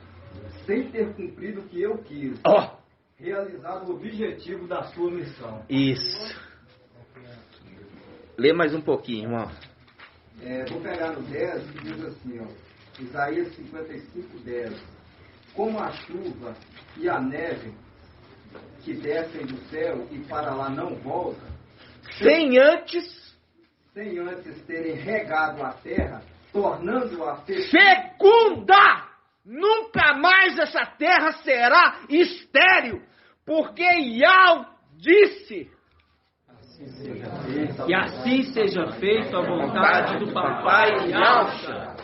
sem ter cumprido o que eu quis. Realizado o objetivo da sua missão. Isso. Lê mais um pouquinho, irmão. Vou pegar no 10 que diz assim, ó, Isaías 55, 10. Como a chuva e a neve que descem do céu e para lá não voltam, Sem antes terem regado a terra, tornando-a fecunda! Nunca mais essa terra será estéril, porque Iau disse. E assim seja feito a vontade do papai Yalcha.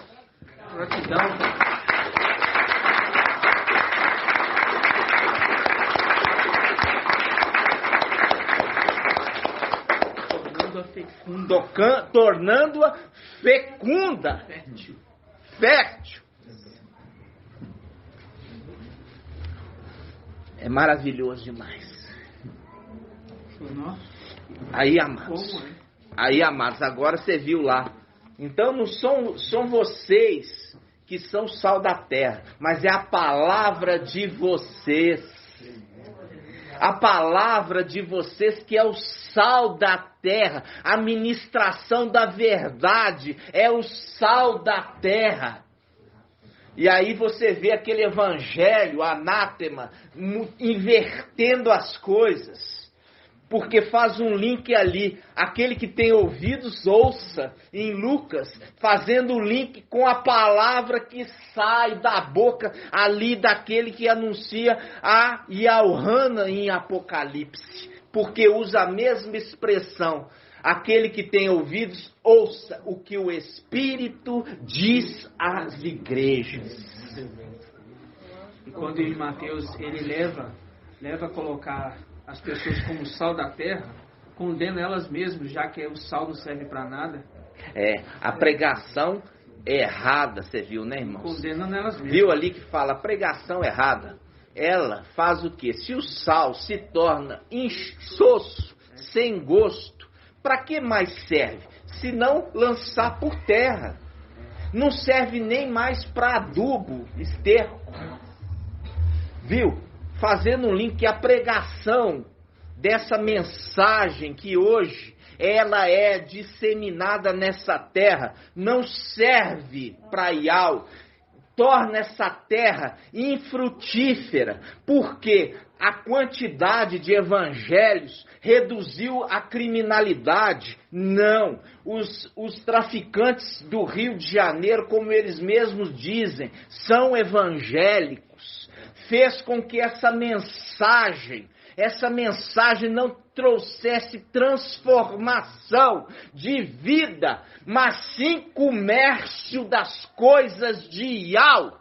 Gratidão. Tornando-a fecunda. Fértil. É maravilhoso demais. Aí, amados, agora você viu lá. Então não são vocês que são o sal da terra, mas é a palavra de vocês. A palavra de vocês que é o sal da terra. A ministração da verdade é o sal da terra. E aí você vê aquele evangelho anátema invertendo as coisas. Porque faz um link ali, aquele que tem ouvidos, ouça, em Lucas, fazendo o link com a palavra que sai da boca ali daquele que anuncia a Yaohana em Apocalipse. Porque usa a mesma expressão, aquele que tem ouvidos, ouça o que o Espírito diz às igrejas. E quando em Mateus ele leva a colocar as pessoas como sal da terra, condena elas mesmas, já que o sal não serve para nada. A pregação errada, você viu, né, irmãos? Condenam elas mesmas. Viu ali que fala pregação errada? Ela faz o quê? Se o sal se torna insosso, sem gosto, para que mais serve? Se não lançar por terra. Não serve nem mais para adubo, esterco. Viu? Fazendo um link, a pregação dessa mensagem que hoje ela é disseminada nessa terra, não serve para Iau, torna essa terra infrutífera, porque a quantidade de evangelhos reduziu a criminalidade. Não, os traficantes do Rio de Janeiro, como eles mesmos dizem, são evangélicos. Fez com que essa mensagem não trouxesse transformação de vida, mas sim comércio das coisas de Iau.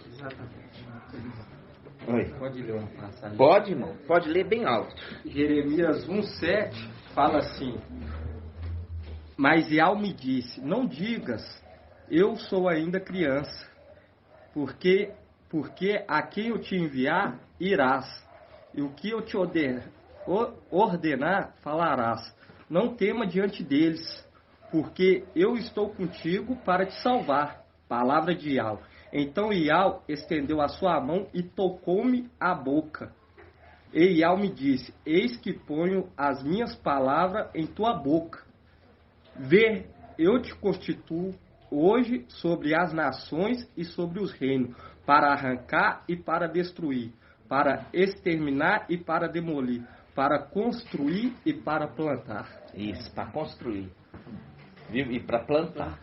Exatamente. Oi. Pode ler uma passagem? Pode, irmão. Pode ler bem alto. Jeremias 1,7 fala assim: mas Iau me disse, não digas, eu sou ainda criança, porque a quem eu te enviar, irás, e o que eu te ordenar, falarás. Não tema diante deles, porque eu estou contigo para te salvar. Palavra de Iau. Então Iau estendeu a sua mão e tocou-me a boca. E Iau me disse, eis que ponho as minhas palavras em tua boca. Vê, eu te constituo hoje sobre as nações e sobre os reinos, para arrancar e para destruir, para exterminar e para demolir, para construir e para plantar. Isso, para construir. E para plantar.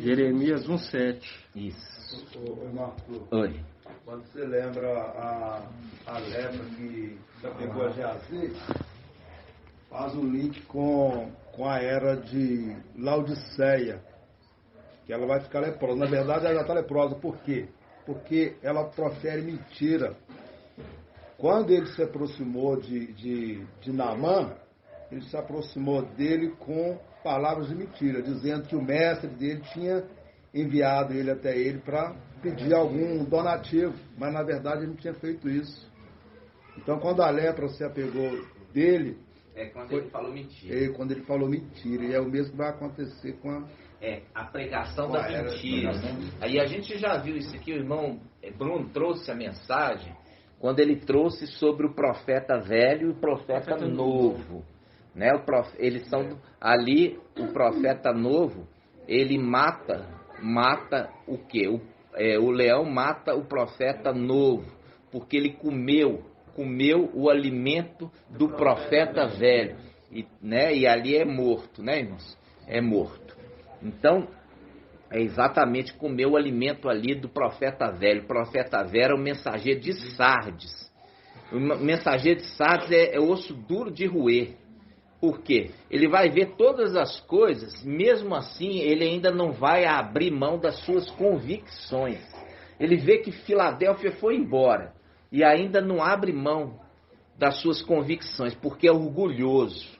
Jeremias 1,7. Isso. Ô Marco, Oi. quando você lembra a lepra que já pegou a Geazi, faz um link com a era de Laodiceia, que ela vai ficar leprosa. Na verdade, ela já está leprosa. Por quê? Porque ela profere mentira. Quando ele se aproximou de Naamã, ele se aproximou dele com palavras de mentira, dizendo que o mestre dele tinha enviado ele até ele para pedir algum donativo, mas na verdade ele não tinha feito isso. Então, quando a lepra se apegou dele... É quando ele falou mentira. Quando ele falou mentira, e é o mesmo que vai acontecer com a pregação da mentira. Aí a gente já viu isso aqui, o irmão Bruno trouxe a mensagem, quando ele trouxe sobre o profeta velho e o profeta novo. Né? Eles são ali, o profeta novo, ele mata o quê? O leão mata o profeta novo, porque ele comeu o alimento do profeta velho, e ali é morto, né, irmãos? É morto. Então, é exatamente comer o alimento ali do profeta velho. O profeta velho é o mensageiro de Sardes. O mensageiro de Sardes é osso duro de roer. Por quê? Ele vai ver todas as coisas, mesmo assim ele ainda não vai abrir mão das suas convicções. Ele vê que Filadélfia foi embora e ainda não abre mão das suas convicções, porque é orgulhoso,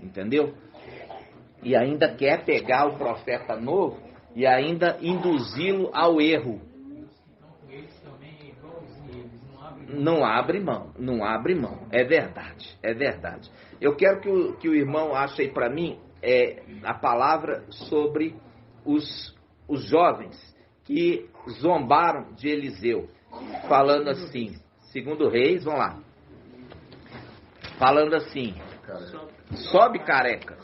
entendeu? E ainda quer pegar o profeta novo e ainda induzi-lo ao erro. Não abre mão, é verdade. Eu quero que o irmão ache aí para mim a palavra sobre os jovens que zombaram de Eliseu, falando assim, segundo Reis, vamos lá, falando assim, sobe careca.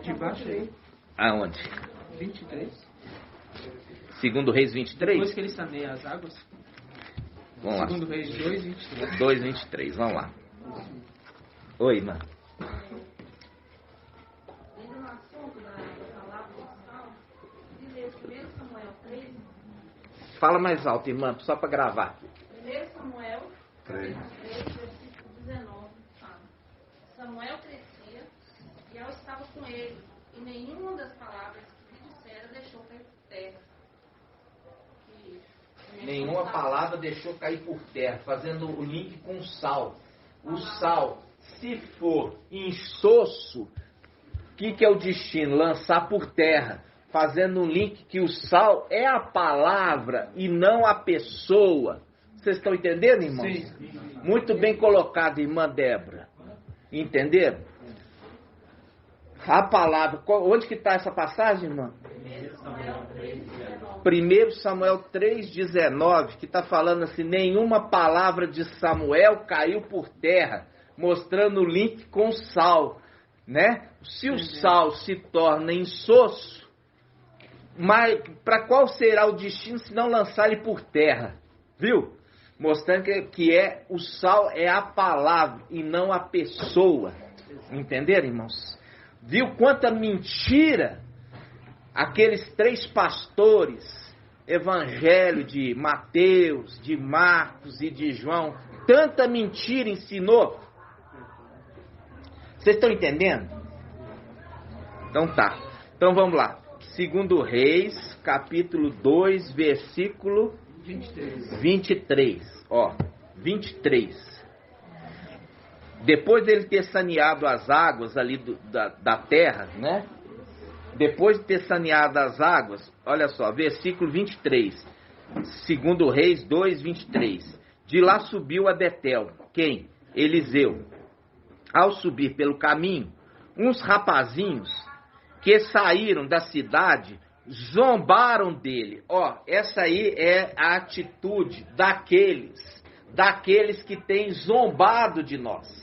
Debaixo aí. Aonde? 23. Segundo Reis 23? Depois que ele saneia as águas. Vamos lá. Segundo Reis 2, 23. 2, 23, vamos lá. Oi, irmã. Ainda no assunto da palavra do Salmo, diz 1 Samuel 3. Fala mais alto, irmã, só para gravar. 1 Samuel 3, versículo 19, fala: Samuel crescia e Iau estava com ele, e nenhuma das palavras que lhe dissera deixou cair por terra. Nenhuma palavra deixou cair por terra, fazendo o link com o sal. O sal, se for insosso, o que é o destino? Lançar por terra, fazendo um link que o sal é a palavra e não a pessoa. Vocês estão entendendo, irmão? Sim. Muito bem colocado, irmã Débora. Entenderam? A palavra, onde que está essa passagem, irmã? 1 Samuel 3,19, que está falando assim, nenhuma palavra de Samuel caiu por terra, mostrando o link com Saul, né? Se o Saul se torna insosso, mas para qual será o destino se não lançar ele por terra? Viu? Mostrando que o Saul é a palavra e não a pessoa. Entenderam, irmãos? Viu quanta mentira aqueles 3 pastores, evangelho de Mateus, de Marcos e de João, tanta mentira ensinou? Vocês estão entendendo? Então tá. Então vamos lá. 2 Reis, capítulo 2, versículo 23. Ó, 23. Depois dele ter saneado as águas ali da terra, né? Depois de ter saneado as águas, olha só, versículo 23. 2 Reis 2, 23. De lá subiu a Betel. Quem? Eliseu. Ao subir pelo caminho, uns rapazinhos que saíram da cidade zombaram dele. Ó, essa aí é a atitude daqueles que têm zombado de nós.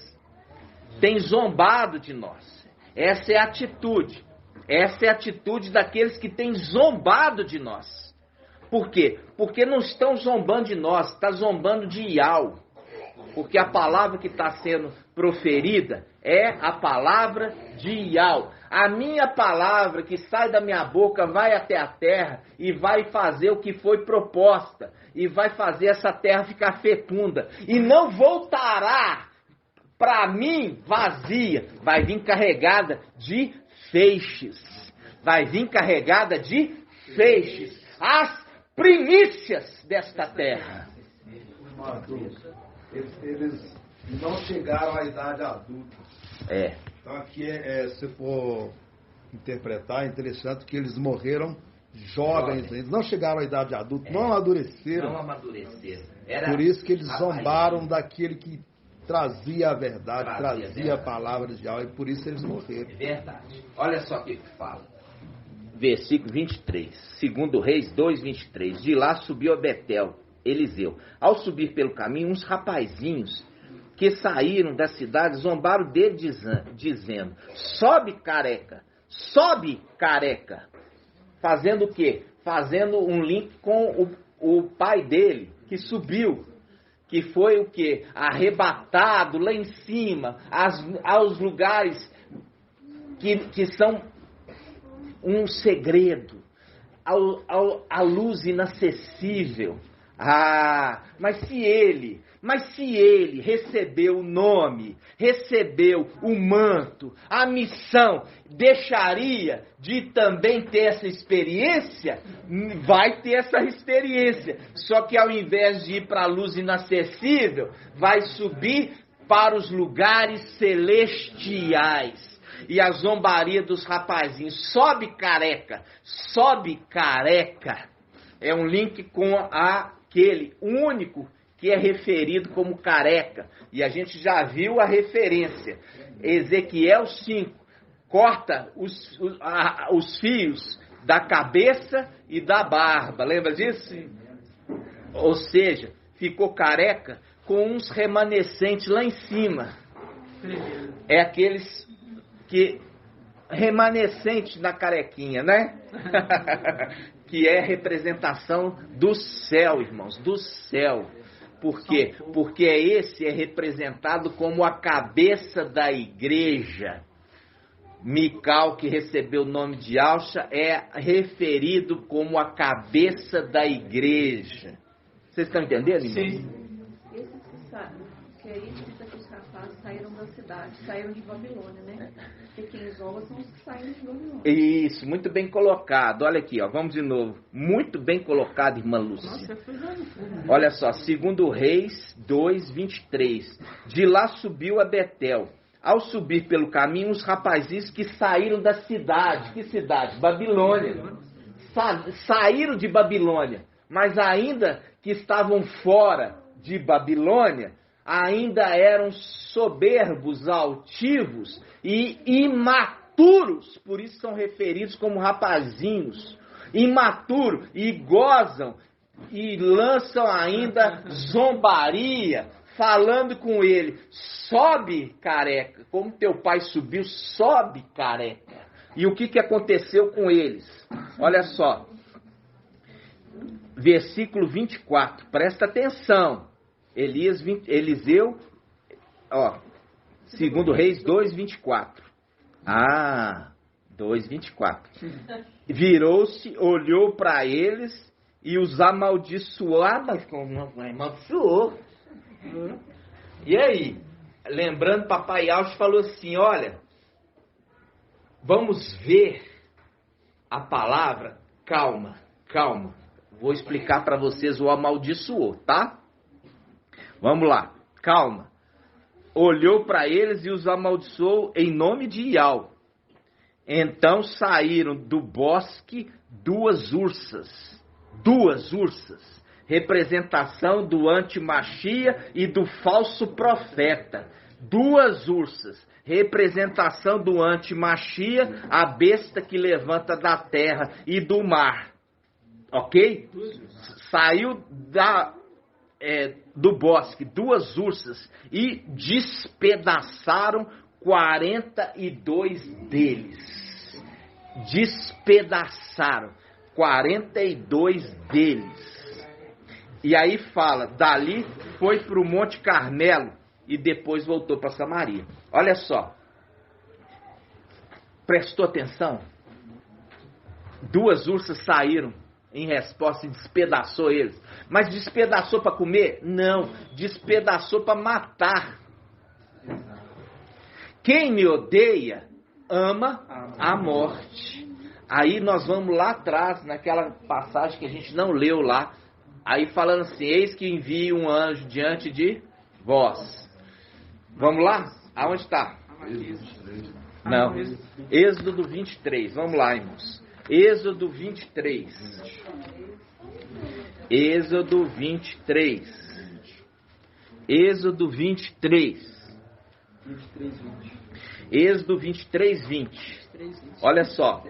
Tem zombado de nós. Essa é a atitude. Essa é a atitude daqueles que têm zombado de nós. Por quê? Porque não estão zombando de nós, está zombando de Iau. Porque a palavra que está sendo proferida é a palavra de Iau. A minha palavra que sai da minha boca vai até a terra e vai fazer o que foi proposta. E vai fazer essa terra ficar fecunda. E não voltará para mim vazia. Vai vir carregada de feixes. Vai vir carregada de feixes. As primícias desta terra. Eles não chegaram à idade adulta. É. Então aqui, se for interpretar, é interessante que eles morreram jovens. Eles não chegaram à idade adulta, não amadureceram. Não amadureceram. Por isso que eles zombaram daquele que trazia a verdade, trazia a palavra de Deus, e por isso eles morreram. É verdade. Olha só o que fala. Versículo 23. 2 Reis 2, 23. De lá subiu a Betel, Eliseu. Ao subir pelo caminho, uns rapazinhos que saíram da cidade zombaram dele, dizendo: sobe, careca, sobe, careca. Fazendo o quê? Fazendo um link com o pai dele, que subiu. Que foi o quê? Arrebatado lá em cima, aos lugares que são um segredo, a luz inacessível. Mas se ele recebeu o nome, recebeu o manto, a missão, deixaria de também ter essa experiência? Vai ter essa experiência, só que ao invés de ir para a luz inacessível, vai subir para os lugares celestiais. E a zombaria dos rapazinhos, sobe careca, é um link com aquele único que é referido como careca. E a gente já viu a referência. Ezequiel 5 corta os fios da cabeça e da barba. Lembra disso? Ou seja, ficou careca com uns remanescentes lá em cima. É aqueles que remanescente na carequinha, né? Que é representação do céu, irmãos, do céu. Por quê? Porque esse é representado como a cabeça da igreja. Mical, que recebeu o nome de Alcha, é referido como a cabeça da igreja. Vocês estão entendendo, irmãos? Sim. Esses que sabem, que aí diz que os rapazes saíram da cidade, saíram de Babilônia, né? Porque quem zomba são os que saíram de Babilônia. Isso, muito bem colocado. Olha aqui, ó, vamos de novo. Muito bem colocado, irmã Lúcia. Nossa, foi lá no fundo. Olha só, 2 Reis 2, 23. De lá subiu a Betel. Ao subir pelo caminho, os rapazinhos que saíram da cidade. Que cidade? Babilônia. Saíram de Babilônia, mas ainda que estavam fora de Babilônia, ainda eram soberbos, altivos e imaturos. Por isso são referidos como rapazinhos. imaturo, e gozam, e lançam ainda zombaria, falando com ele, sobe, careca, como teu pai subiu, sobe, careca. E o que aconteceu com eles? Olha só, versículo 24, presta atenção, Eliseu, ó, 2 Reis 2:24. 2:24. Virou-se, olhou para eles e os amaldiçoou. Mas como amaldiçoou? E aí? Lembrando, papai Alves falou assim, olha, vamos ver a palavra, calma, vou explicar para vocês o amaldiçoou, tá? Vamos lá, calma. Olhou para eles e os amaldiçoou em nome de Iau. Então saíram do bosque duas ursas, representação do antimachia e do falso profeta. Duas ursas, representação do antimachia, a besta que levanta da terra e do mar. Ok? Saiu do bosque duas ursas e despedaçaram 42 deles. Despedaçaram 42 deles. E aí fala, dali foi para o Monte Carmelo e depois voltou para Samaria. Olha só. Prestou atenção? Duas ursas saíram em resposta e despedaçou eles. Mas despedaçou para comer? Não. Despedaçou para matar. Quem me odeia, ama a morte. Aí nós vamos lá atrás, naquela passagem que a gente não leu lá. Aí falando assim, eis que envie um anjo diante de vós. Vamos lá? Aonde está? Não. Êxodo 23. Vamos lá, irmãos. Êxodo 23. Êxodo 23. Êxodo 23. Êxodo 23, 20. Olha só.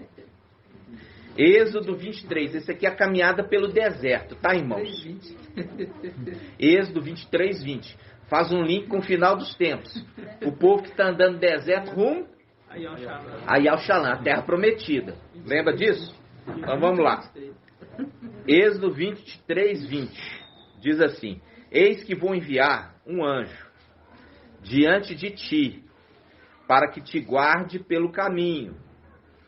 Êxodo 23. Esse aqui é a caminhada pelo deserto, tá, irmãos? Êxodo 23, 20. Faz um link com o final dos tempos. O povo que está andando no deserto rumo a Yal-Shalá, a terra prometida. Lembra disso? Então vamos lá. Êxodo 23, 20. Diz assim: eis que vou enviar um anjo diante de ti, para que te guarde pelo caminho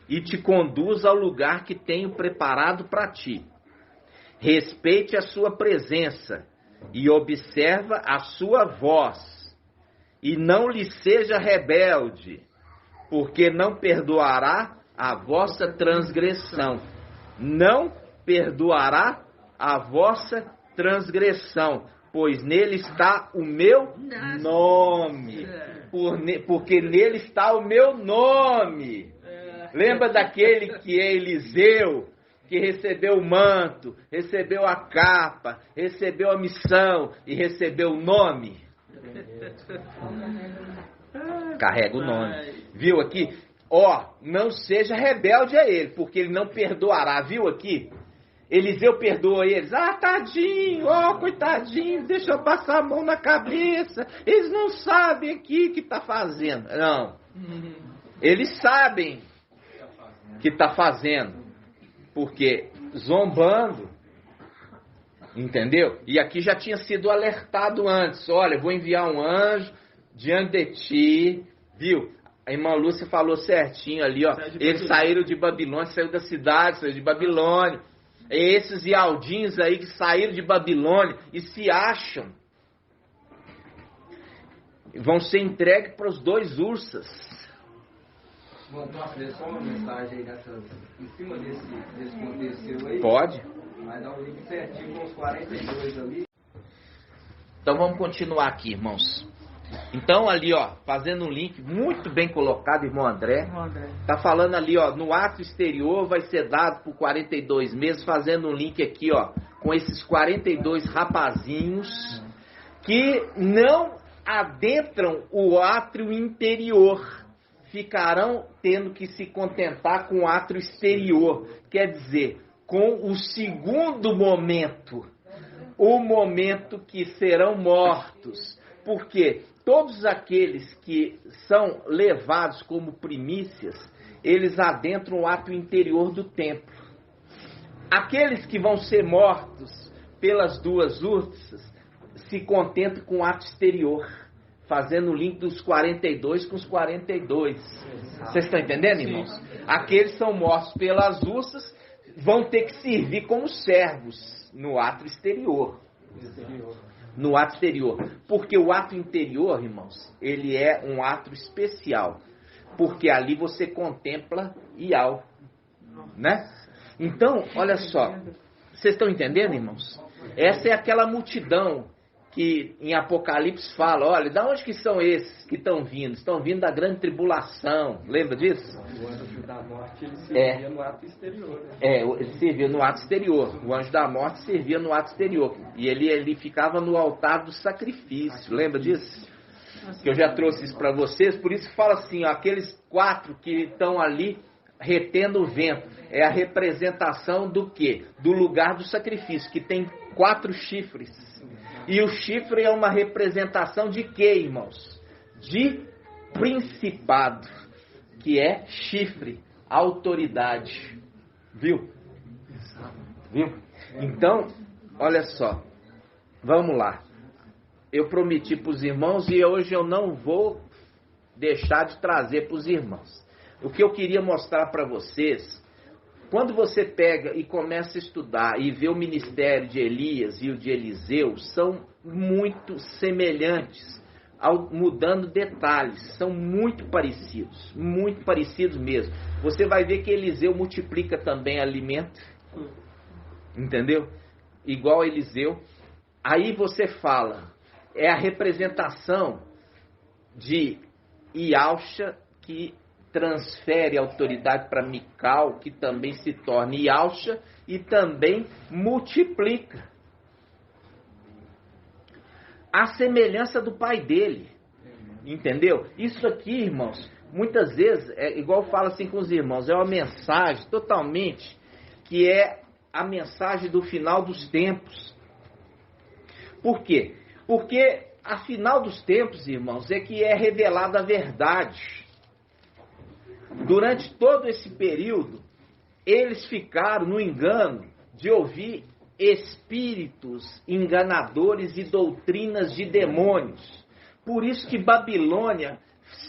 e te conduza ao lugar que tenho preparado para ti. Respeite a sua presença e observa a sua voz, e não lhe seja rebelde, porque não perdoará a vossa transgressão. Não perdoará a vossa transgressão, pois nele está o meu nome. Porque nele está o meu nome. Lembra daquele que é Eliseu, que recebeu o manto, recebeu a capa, recebeu a missão e recebeu o nome? Carrega o nome. Viu aqui? Não seja rebelde a ele, porque ele não perdoará. Viu aqui? Eliseu perdoa eles. Tadinho, coitadinho, deixa eu passar a mão na cabeça. Eles não sabem aqui o que está fazendo. Não. Eles sabem o que está fazendo. Porque zombando, entendeu? E aqui já tinha sido alertado antes. Olha, vou enviar um anjo diante de ti, viu? A irmã Lúcia falou certinho ali, ó. Eles saíram de Babilônia, saiu da cidade, saiu de Babilônia. Esses ialdinhos aí que saíram de Babilônia e se acham, vão ser entregues para os dois ursas. Vamos ler só uma mensagem aí em cima desse contexto aí? Pode. Vai dar o link certinho com os 42 ali. Então vamos continuar aqui, irmãos. Então ali, ó, fazendo um link muito bem colocado, irmão André. Tá falando ali, ó, no ato exterior vai ser dado por 42 meses, fazendo um link aqui, ó, com esses 42 rapazinhos que não adentram o átrio interior. Ficarão tendo que se contentar com o átrio exterior. Quer dizer, com o segundo momento, o momento que serão mortos. Porque todos aqueles que são levados como primícias, eles adentram o ato interior do templo. Aqueles que vão ser mortos pelas duas ursas se contentam com o ato exterior, fazendo o link dos 42 com os 42. Vocês estão entendendo, irmãos? Aqueles que são mortos pelas ursas vão ter que servir como servos no ato exterior. No ato exterior. Porque o ato interior, irmãos, ele é um ato especial. Porque ali você contempla Ial, né? Então, olha só. Vocês estão entendendo, irmãos? Essa é aquela multidão que em Apocalipse fala, olha, de onde que são esses que estão vindo? Estão vindo da grande tribulação. Lembra disso? O anjo da morte, ele servia no ato exterior. Né? Ele servia no ato exterior. O anjo da morte servia no ato exterior. E ele ficava no altar do sacrifício. Lembra disso? Que eu já trouxe isso para vocês. Por isso que fala assim, ó, aqueles 4 que estão ali retendo o vento. É a representação do quê? Do lugar do sacrifício, que tem 4 chifres. E o chifre é uma representação de quê, irmãos? De principado, que é chifre, autoridade. Viu? Então, olha só. Vamos lá. Eu prometi para os irmãos e hoje eu não vou deixar de trazer para os irmãos. O que eu queria mostrar para vocês, quando você pega e começa a estudar e vê o ministério de Elias e o de Eliseu, são muito semelhantes, mudando detalhes, são muito parecidos mesmo. Você vai ver que Eliseu multiplica também alimento, entendeu? Igual Eliseu. Aí você fala, é a representação de Ialcha que transfere a autoridade para Mical, que também se torna Ialcha e também multiplica. A semelhança do pai dele. Entendeu? Isso aqui, irmãos, muitas vezes, igual eu falo assim com os irmãos, é uma mensagem totalmente que é a mensagem do final dos tempos. Por quê? Porque a final dos tempos, irmãos, é que é revelada a verdade. Durante todo esse período, eles ficaram no engano de ouvir espíritos enganadores e doutrinas de demônios. Por isso que Babilônia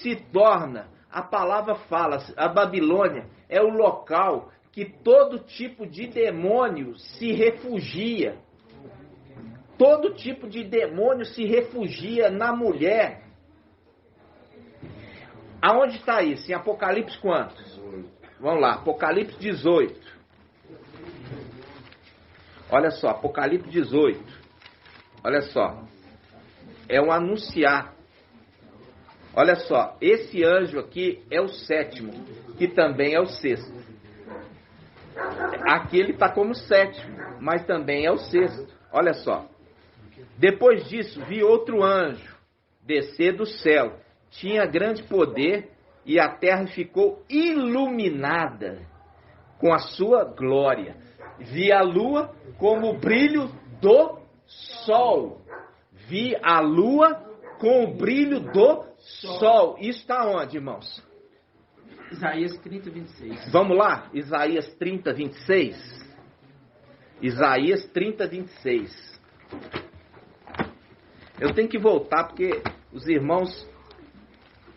se torna, a palavra fala, a Babilônia é o local que todo tipo de demônio se refugia. Todo tipo de demônio se refugia na mulher. Aonde está isso? Em Apocalipse quantos? Vamos lá, Apocalipse 18. Olha só, Apocalipse 18. Olha só. É um anunciar. Olha só, esse anjo aqui é o 7º, que também é o 6º. Aqui ele está como 7º, mas também é o 6º. Olha só. Depois disso, vi outro anjo descer do céu. Tinha grande poder e a terra ficou iluminada com a sua glória. Vi a lua como o brilho do sol. Vi a lua com o brilho do sol. Isso está onde, irmãos? Isaías 30, 26. Vamos lá? Isaías 30, 26. Isaías 30, 26. Eu tenho que voltar porque os irmãos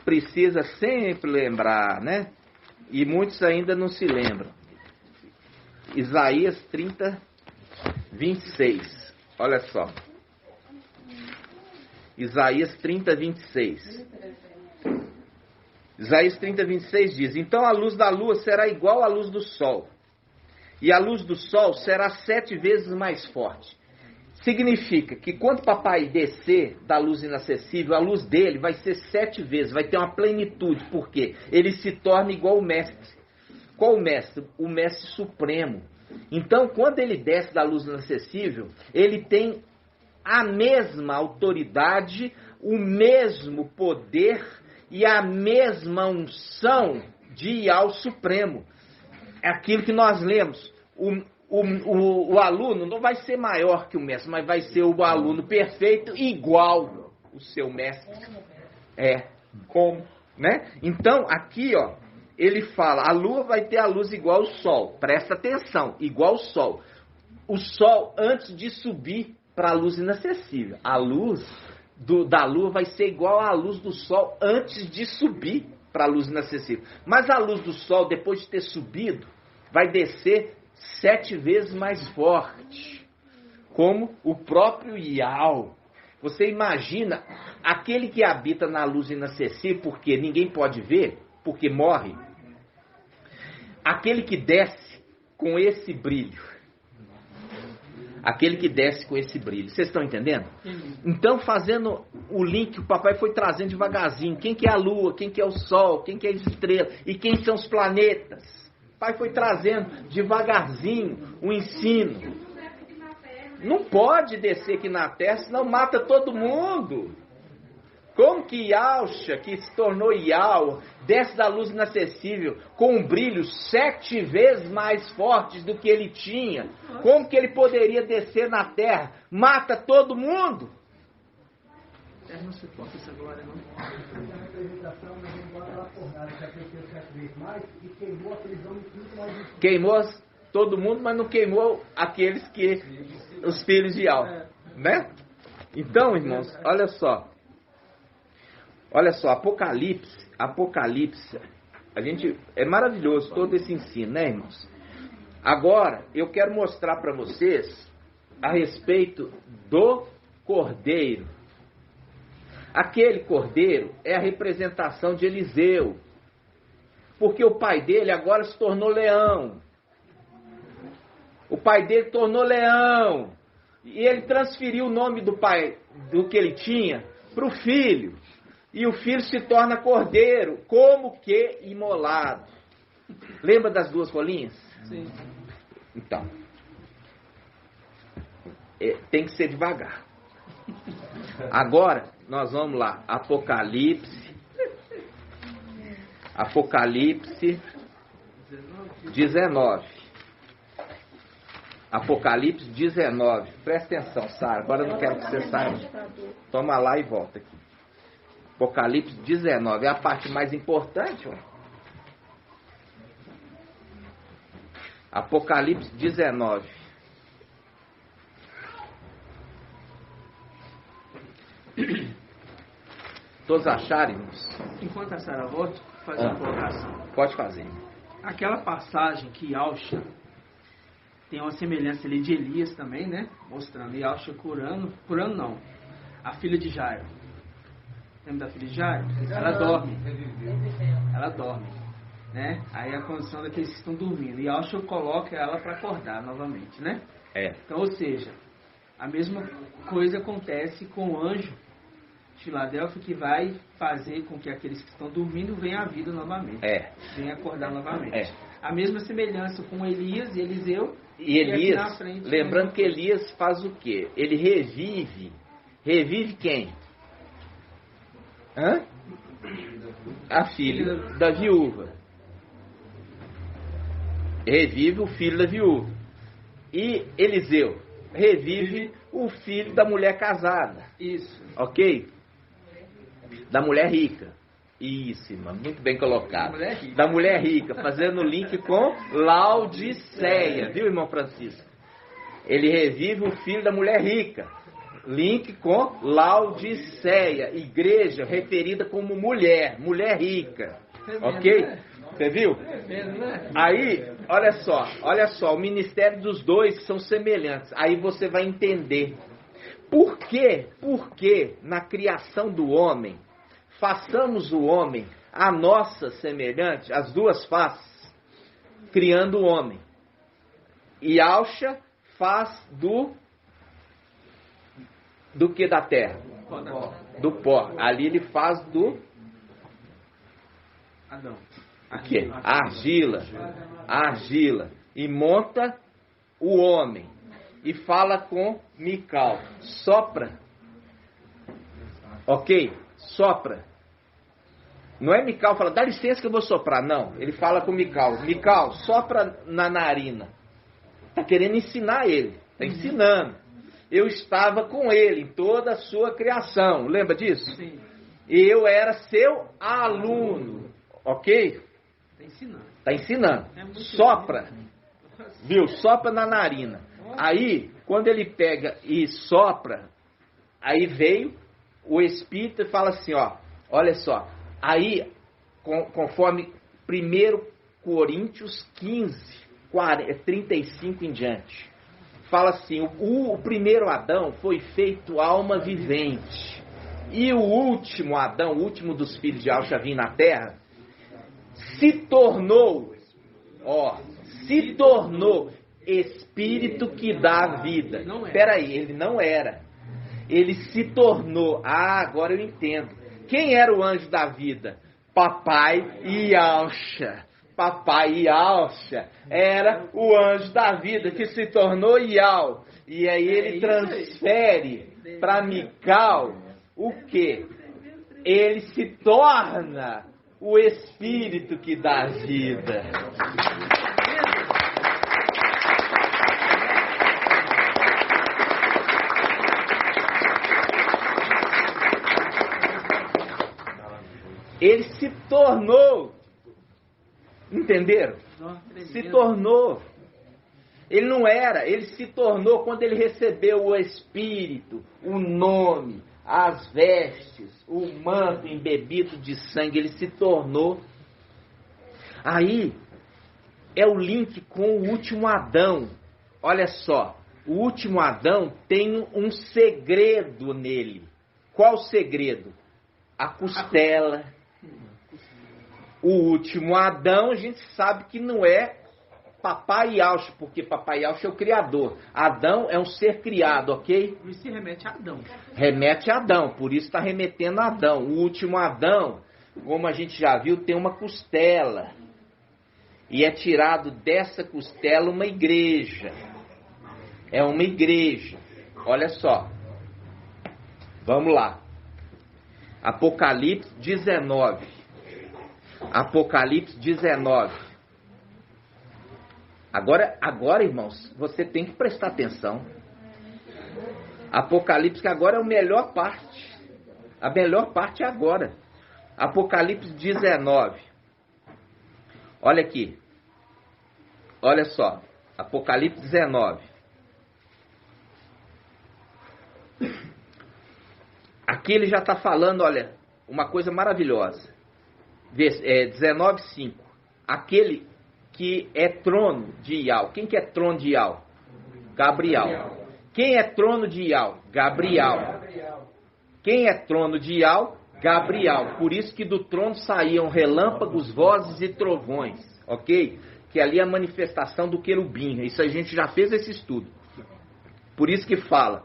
precisam sempre lembrar, né? E muitos ainda não se lembram. Isaías 30, 26. Olha só. Isaías 30, 26. Isaías 30, 26 diz: então a luz da lua será igual à luz do sol, e a luz do sol será 7 vezes mais forte. Significa que quando papai descer da luz inacessível, a luz dele vai ser 7 vezes, vai ter uma plenitude, porque ele se torna igual ao mestre. Qual o mestre? O mestre supremo. Então, quando ele desce da luz inacessível, ele tem a mesma autoridade, o mesmo poder e a mesma unção de Ial Supremo. É aquilo que nós lemos. o aluno não vai ser maior que o mestre, mas vai ser o aluno perfeito igual o seu mestre. Como, né? Então, aqui, ó, ele fala, a lua vai ter a luz igual ao sol. Presta atenção, igual ao sol. O sol, antes de subir para a luz inacessível. A luz da lua vai ser igual à luz do sol antes de subir para a luz inacessível. Mas a luz do sol, depois de ter subido, vai descer 7 vezes mais forte. Como o próprio Yao. Você imagina aquele que habita na luz inacessível, porque ninguém pode ver, porque morre. Aquele que desce com esse brilho. Aquele que desce com esse brilho. Vocês estão entendendo? Então, fazendo o link, o papai foi trazendo devagarzinho. Quem que é a lua, quem que é o sol, quem que é as estrelas e quem são os planetas. O pai foi trazendo devagarzinho o ensino. Não pode descer aqui na Terra, senão mata todo mundo. Como que Yalcha, que se tornou Yao, desce da luz inacessível com um brilho 7 vezes mais forte do que ele tinha? Como que ele poderia descer na Terra? Mata todo mundo. Não suporta essa glória, não. Queimou todo mundo, mas não queimou aqueles que... os filhos de Yao, né? Então, irmãos, olha só. Olha só, Apocalipse, a gente, é maravilhoso todo esse ensino, né, irmãos? Agora, eu quero mostrar para vocês a respeito do cordeiro. Aquele cordeiro é a representação de Eliseu, porque o pai dele agora se tornou leão. O pai dele tornou leão, e ele transferiu o nome do pai, do que ele tinha, para o filho. E o filho se torna cordeiro, como que imolado. Lembra das 2 rolinhas? Sim. Então, tem que ser devagar. Agora, nós vamos lá. Apocalipse 19. Apocalipse 19. Presta atenção, Sara. Agora eu não quero que você saia. Toma lá e volta aqui. Apocalipse 19 é a parte mais importante. Ó. Apocalipse 19. Todos acharam, irmãos? Enquanto a Sara volta, fazer uma colocação. Pode fazer. Aquela passagem que Yalcha tem uma semelhança ali de Elias também, né? Mostrando Yalcha curando não, a filha de Jairo. Lembra da filha de Jairo? Ela dorme, né? Aí a condição daqueles que estão dormindo. E Yalcha coloca ela para acordar novamente, né? Então, ou seja, a mesma coisa acontece com o anjo de Filadélfia, que vai fazer com que aqueles que estão dormindo venham à vida novamente. Venham acordar novamente. A mesma semelhança com Elias e Eliseu. E Elias, frente, lembrando que Elias faz o quê? Ele revive. Revive quem? A filha da viúva. Revive o filho da viúva. E Eliseu revive o filho da mulher casada. Isso. Ok? Da mulher rica. Isso, irmão, muito bem colocado. Da mulher rica, fazendo o link com Laodiceia. Viu, irmão Francisco? Ele revive o filho da mulher rica. Link com Laodiceia, igreja referida como mulher rica. Ok? Você viu? Aí, olha só, o ministério dos dois são semelhantes. Aí você vai entender. Por que na criação do homem, façamos o homem a nossa semelhante, as 2 faces, criando o homem. E Yalcha faz do que da terra? Do pó. Ali ele faz do Adão. O quê? Argila. E monta o homem. E fala com Mical. Sopra. Ok? Sopra. Não é Mical fala, dá licença que eu vou soprar. Não. Ele fala com Mical. Mical, sopra na narina. Está querendo ensinar ele. Está ensinando. Eu estava com ele em toda a sua criação. Lembra disso? Sim. Eu era seu aluno. Ok? Está ensinando. Está ensinando. Sopra. Viu? Sopra na narina. Aí, quando ele pega e sopra, aí veio o Espírito e fala assim, ó. Olha só. Aí, conforme 1 Coríntios 15, 35 em diante. Fala assim, o primeiro Adão foi feito alma vivente. E o último Adão, o último dos filhos de Alcha vir na terra, se tornou espírito que dá vida. Espera aí, ele não era. Ele se tornou. Ah, agora eu entendo. Quem era o anjo da vida? Papai Yalcha. Papai Yalcha era o anjo da vida que se tornou Yal. E aí ele transfere para Mical o quê? Ele se torna o espírito que dá vida. Ele se tornou. Entenderam? Se tornou. Ele não era, ele se tornou quando ele recebeu o Espírito, o nome, as vestes, o manto embebido de sangue, ele se tornou. Aí é o link com o último Adão. Olha só, o último Adão tem um segredo nele. Qual o segredo? A costela. O último Adão, a gente sabe que não é Papai Yalcha, porque Papai Yalcha é o Criador. Adão é um ser criado, ok? Isso se remete a Adão. Remete a Adão, por isso está remetendo a Adão. O último Adão, como a gente já viu, tem uma costela. E é tirado dessa costela uma igreja. É uma igreja. Olha só. Vamos lá. Apocalipse 19. Apocalipse 19. Agora, irmãos, você tem que prestar atenção. Apocalipse, que agora é a melhor parte. A melhor parte é agora. Apocalipse 19. Olha aqui. Olha só. Apocalipse 19. Aqui ele já está falando, olha, uma coisa maravilhosa. 19:5. Aquele que é trono de Ial. Quem que é trono de Ial? Gabriel. Quem é trono de Ial? Gabriel. Quem é trono de Ial? Gabriel. Por isso que do trono saíam relâmpagos, vozes e trovões. Ok? Que ali é a manifestação do querubim. Isso a gente já fez esse estudo. Por isso que fala.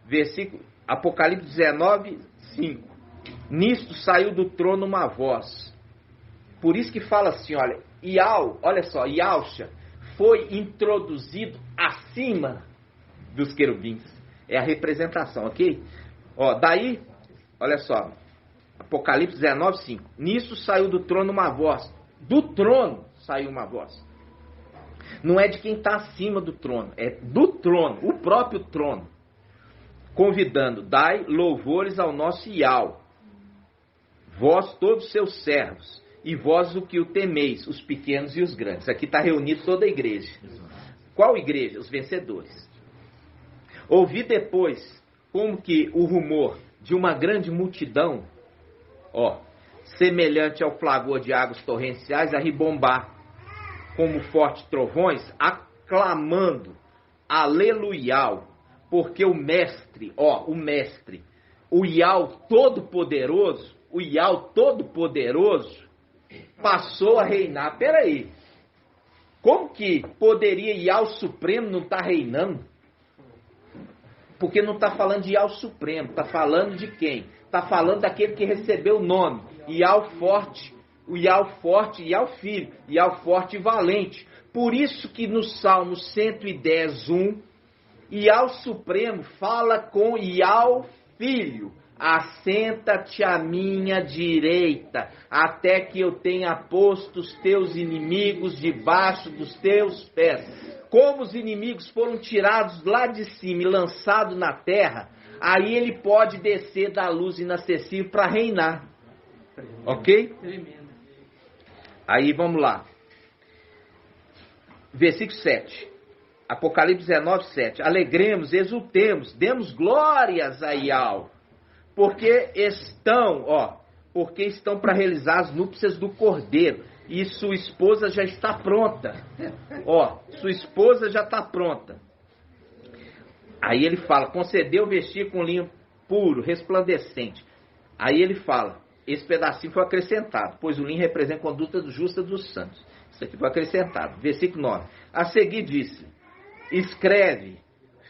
Versículo Apocalipse 19:5. Nisto saiu do trono uma voz. Por isso que fala assim, olha, Ial, olha só, Yalcha foi introduzido acima dos querubins. É a representação, ok? Ó, daí, olha só, Apocalipse 19:5. Nisso saiu do trono uma voz. Do trono saiu uma voz. Não é de quem está acima do trono, é do trono, o próprio trono. Convidando, dai louvores ao nosso Ial, vós todos seus servos, e vós o que o temeis, os pequenos e os grandes. Aqui está reunido toda a igreja. Qual igreja? Os vencedores. Ouvi depois, como que o rumor de uma grande multidão, semelhante ao flagor de águas torrenciais, a ribombar, como fortes trovões, aclamando, aleluial, porque o mestre, o Ial Todo-Poderoso, passou a reinar. Peraí, como que poderia Ial Supremo não estar reinando? Porque não está falando de Ial Supremo, está falando de quem? Está falando daquele que recebeu o nome, Ial Forte, o Ial Forte, Ial Filho, Ial Forte e Valente. Por isso que no Salmo 110:1, Ial Supremo fala com Ial Filho, assenta-te à minha direita, até que eu tenha posto os teus inimigos debaixo dos teus pés. Como os inimigos foram tirados lá de cima e lançados na terra, aí ele pode descer da luz inacessível para reinar. Ok? Aí vamos lá. Versículo 7. Apocalipse 19, 7. Alegremos, exultemos, demos glórias a Iau, porque estão para realizar as núpcias do Cordeiro, e sua esposa já está pronta. Sua esposa já está pronta. Aí ele fala, concedeu vestir com linho puro, resplandecente. Aí ele fala, esse pedacinho foi acrescentado, pois o linho representa a conduta justa dos santos. Isso aqui foi acrescentado. Versículo 9. A seguir disse, escreve,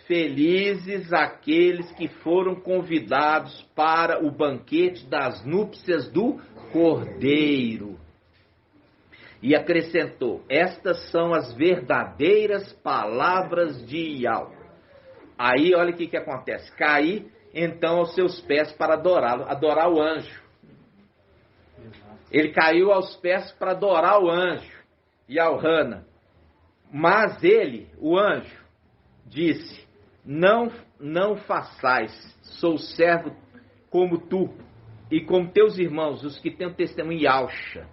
felizes aqueles que foram convidados para o banquete das núpcias do Cordeiro. E acrescentou, estas são as verdadeiras palavras de Iau. Aí olha o que acontece. Caí então aos seus pés para adorá-lo, adorar o anjo. Ele caiu aos pés para adorar o anjo e ao Hana. Mas ele, o anjo, disse, não façais, sou servo como tu e como teus irmãos, os que têm o testemunho Yausha.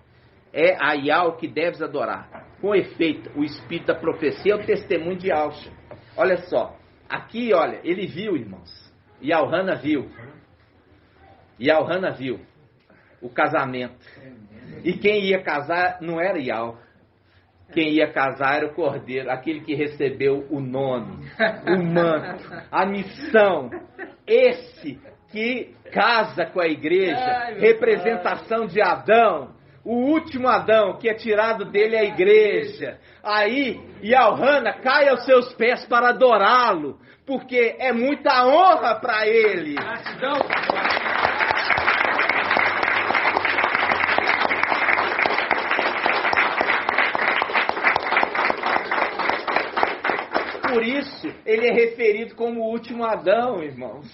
É a Iau que deves adorar. Com efeito, o espírito da profecia é o testemunho de Yausha. Olha só, aqui, olha, ele viu, irmãos. Hana viu o casamento. E quem ia casar não era Iau. Quem ia casar era o Cordeiro, aquele que recebeu o nome, o manto, a missão. Esse que casa com a igreja, representação de Adão. O último Adão, que é tirado dele é a igreja. Aí, Hana cai aos seus pés para adorá-lo, porque é muita honra para ele. Por isso, ele é referido como o último Adão, irmãos.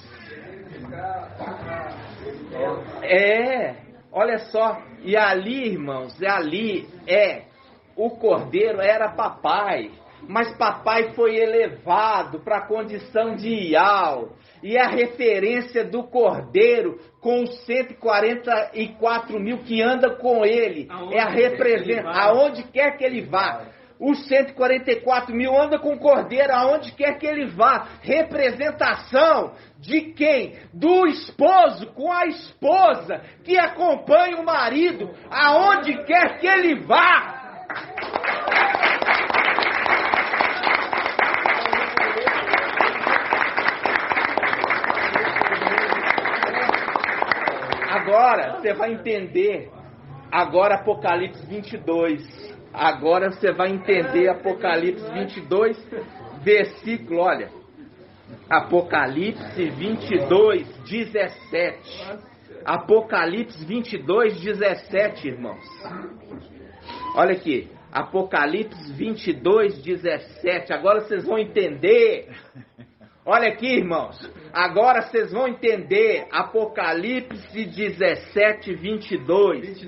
Olha só, e ali, irmãos, o Cordeiro era papai, mas papai foi elevado para a condição de Iau, e a referência do Cordeiro com os 144 mil que andam com ele, aonde quer que ele vá. Os 144 mil andam com o Cordeiro aonde quer que ele vá. Representação de quem? Do esposo com a esposa que acompanha o marido aonde quer que ele vá. Agora você vai entender. Agora Apocalipse 22. Agora você vai entender Apocalipse 22, versículo, olha. Apocalipse 22, 17. Apocalipse 22, 17, irmãos. Olha aqui. Apocalipse 22, 17. Agora vocês vão entender. Olha aqui, irmãos. Agora vocês vão entender. Apocalipse 17, 22.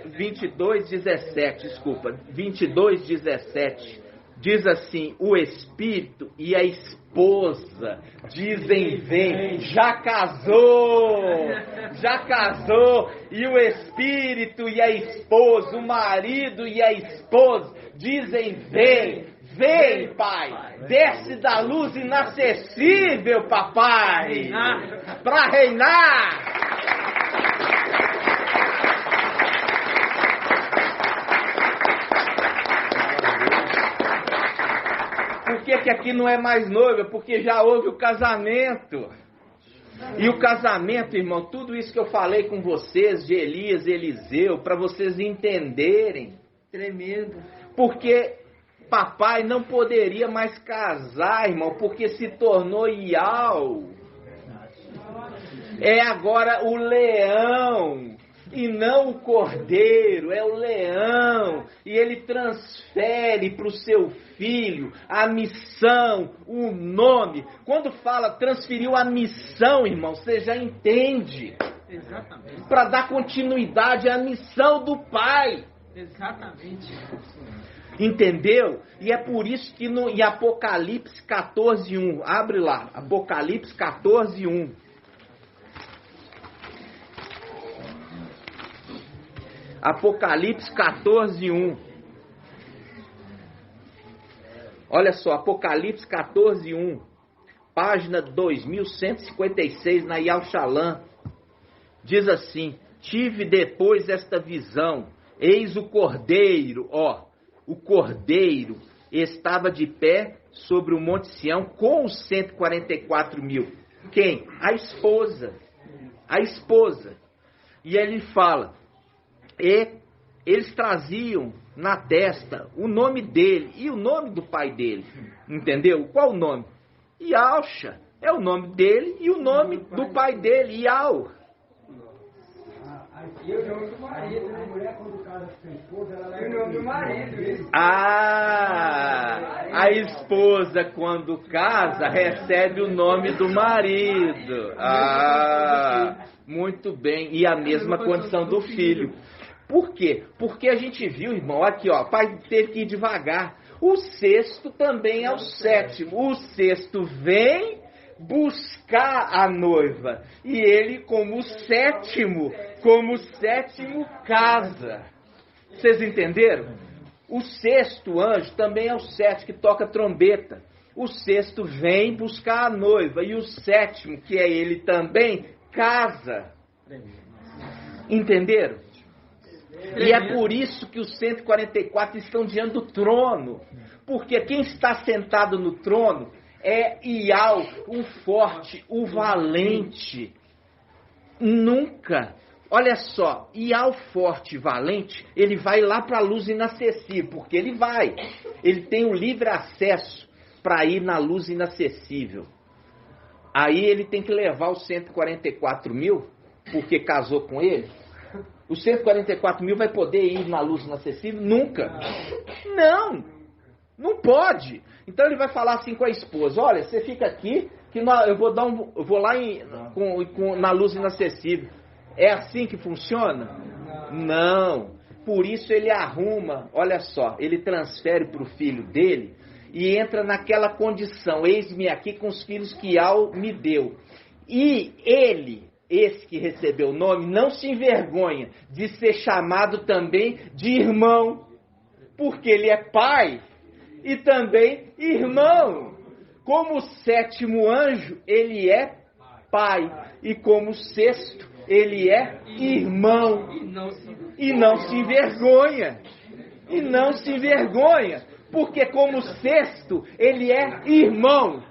22, 17, desculpa. 22, 17. Diz assim, o Espírito e a esposa dizem vem. Já casou. E o Espírito e a esposa, o marido e a esposa dizem vem. Vem, Pai, desce da luz inacessível, papai, para reinar. Por que aqui não é mais noiva? Porque já houve o casamento. E o casamento, irmão, tudo isso que eu falei com vocês, de Elias e Eliseu, para vocês entenderem. Tremendo. Porque papai não poderia mais casar, irmão, porque se tornou Iau. É agora o leão e não o cordeiro, é o leão. E ele transfere para o seu filho a missão, o nome. Quando fala transferiu a missão, irmão, você já entende. Exatamente. Para dar continuidade à missão do Pai. Exatamente. Entendeu? E é por isso que em Apocalipse 14:1, abre lá, Apocalipse 14:1. Apocalipse 14:1. Olha só, Apocalipse 14:1, página 2156 na Yal Shalom. Diz assim: tive depois esta visão, eis o cordeiro, o cordeiro estava de pé sobre o monte Sião com os 144.000. Quem? A esposa. A esposa. E ele fala, e eles traziam na testa o nome dele e o nome do pai dele. Entendeu? Qual o nome? Yalcha. É o nome dele e o nome do pai dele, Yal. E o nome do marido, né? A mulher, quando casa com a esposa, ela leva o nome do marido. A esposa, quando casa, recebe o nome do marido. Muito bem. E a mesma condição do filho. Por quê? Porque a gente viu, irmão, aqui, ó, o pai teve que ir devagar. O sexto também é o sétimo. O sexto vem buscar a noiva. E ele, como sétimo casa. Vocês entenderam? O sexto anjo também é o sétimo que toca trombeta. O sexto vem buscar a noiva. E o sétimo, que é ele também, casa. Entenderam? E é por isso que os 144 estão diante do trono. Porque quem está sentado no trono é Ial, o forte, o valente. Nunca. Olha só, Ial forte e valente, ele vai lá para a luz inacessível, porque ele vai. Ele tem o livre acesso para ir na luz inacessível. Aí ele tem que levar os 144.000, porque casou com ele. Os 144.000 vai poder ir na luz inacessível? Nunca. Não pode. Então ele vai falar assim com a esposa: olha, você fica aqui, que eu vou lá na luz inacessível. É assim que funciona? Não. Por isso ele arruma, olha só, ele transfere para o filho dele e entra naquela condição: eis-me aqui com os filhos que Ial me deu. E ele, esse que recebeu o nome, não se envergonha de ser chamado também de irmão, porque ele é pai e também irmão. Como o sétimo anjo, ele é pai, e como o sexto, ele é irmão. E não se envergonha. E não se envergonha, porque como o sexto, ele é irmão.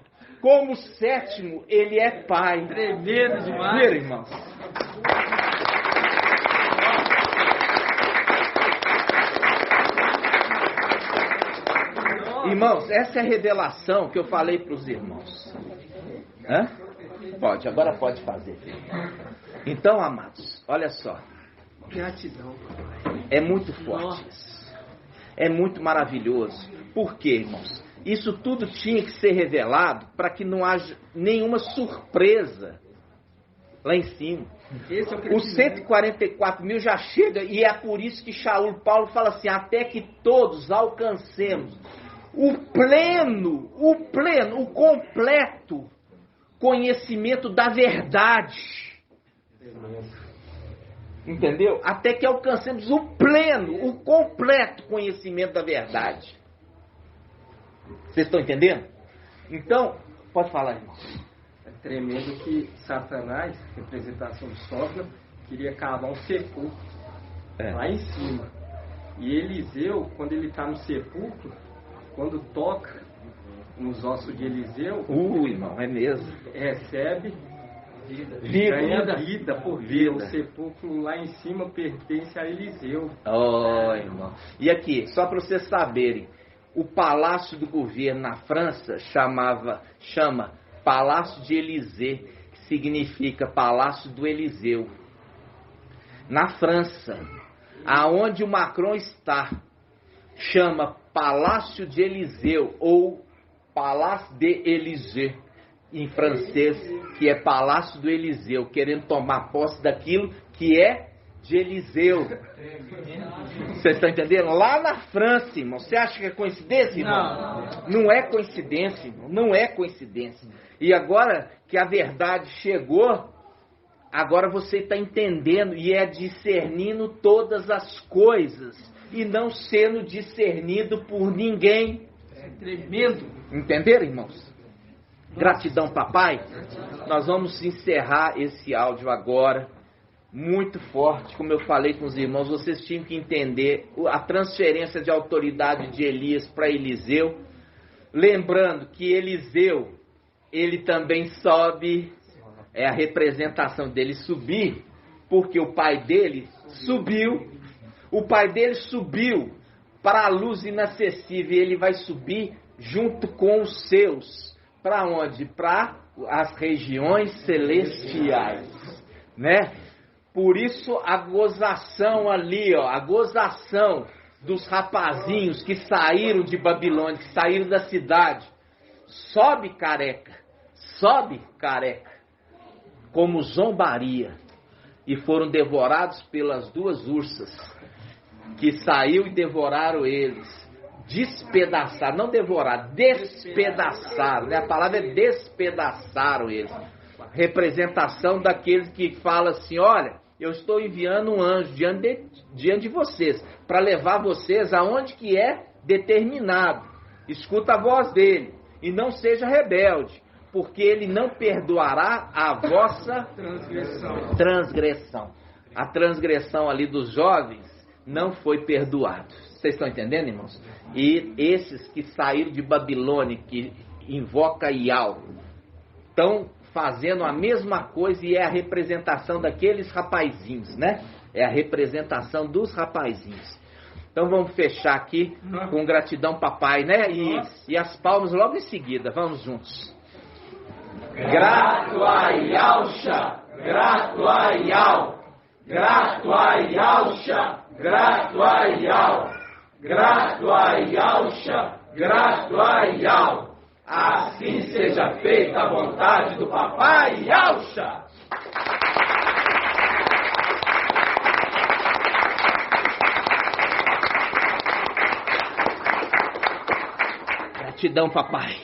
Como o sétimo, ele é pai. Tremendo demais. Vira, irmãos. Irmãos, essa é a revelação que eu falei para os irmãos. Hã? Pode, agora pode fazer. Então, amados, olha só. Gratidão. É muito forte isso. É muito maravilhoso. Por quê, irmãos? Isso tudo tinha que ser revelado para que não haja nenhuma surpresa lá em cima. Os 144.000 já chega, e é por isso que Paulo fala assim: até que todos alcancemos o pleno, o completo conhecimento da verdade. Entendeu? Até que alcancemos o pleno, o completo conhecimento da verdade. Vocês estão entendendo? Então, pode falar, irmão. É tremendo que Satanás, representação de Sócrates, queria cavar um sepulcro lá em cima. E Eliseu, quando ele está no sepulcro, quando toca nos ossos de Eliseu, irmão, é mesmo. Recebe vida, vida por vida. O sepulcro lá em cima pertence a Eliseu. Irmão. E aqui, só para vocês saberem, o palácio do governo na França chama Palácio de Élysée, que significa Palácio do Eliseu. na França, aonde o Macron está, chama Palácio de Élysée ou Palácio de Élysée em francês, que é Palácio do Eliseu, querendo tomar posse daquilo que é de Eliseu. Vocês estão entendendo? Lá na França, irmão. Você acha que é coincidência, irmão? Não é coincidência, irmão. Não é coincidência. E agora que a verdade chegou, agora você está entendendo e é discernindo todas as coisas e não sendo discernido por ninguém. É tremendo. Entenderam, irmãos? Gratidão, papai. Nós vamos encerrar esse áudio agora. Muito forte, como eu falei com os irmãos, vocês tinham que entender a transferência de autoridade de Elias para Eliseu. Lembrando que Eliseu, ele também sobe, é a representação dele subir, porque o pai dele subiu. O pai dele subiu para a luz inacessível e ele vai subir junto com os seus. Para onde? Para as regiões celestiais, né? Por isso a gozação ali, ó, a gozação dos rapazinhos que saíram de Babilônia, que saíram da cidade. Sobe careca, como zombaria. E foram devorados pelas duas ursas, que saiu e devoraram eles. Despedaçaram, não devoraram, despedaçaram, né? A palavra é despedaçaram eles. Representação daqueles que falam assim, olha, eu estou enviando um anjo diante de vocês, para levar vocês aonde que é determinado. Escuta a voz dele, e não seja rebelde, porque ele não perdoará a vossa transgressão. A transgressão ali dos jovens não foi perdoada. Vocês estão entendendo, irmãos? E esses que saíram de Babilônia, que invoca Ial, estão fazendo a mesma coisa e é a representação daqueles rapazinhos, né? É a representação dos rapazinhos. Então vamos fechar aqui com gratidão, papai, né? E as palmas logo em seguida. Vamos juntos. Grato a Yalcha, grato a Ial, grato a Yalcha, grato a Ial, grato a Yalcha, grato a Ial. Assim seja feita a vontade do papai Yalcha. Gratidão, papai.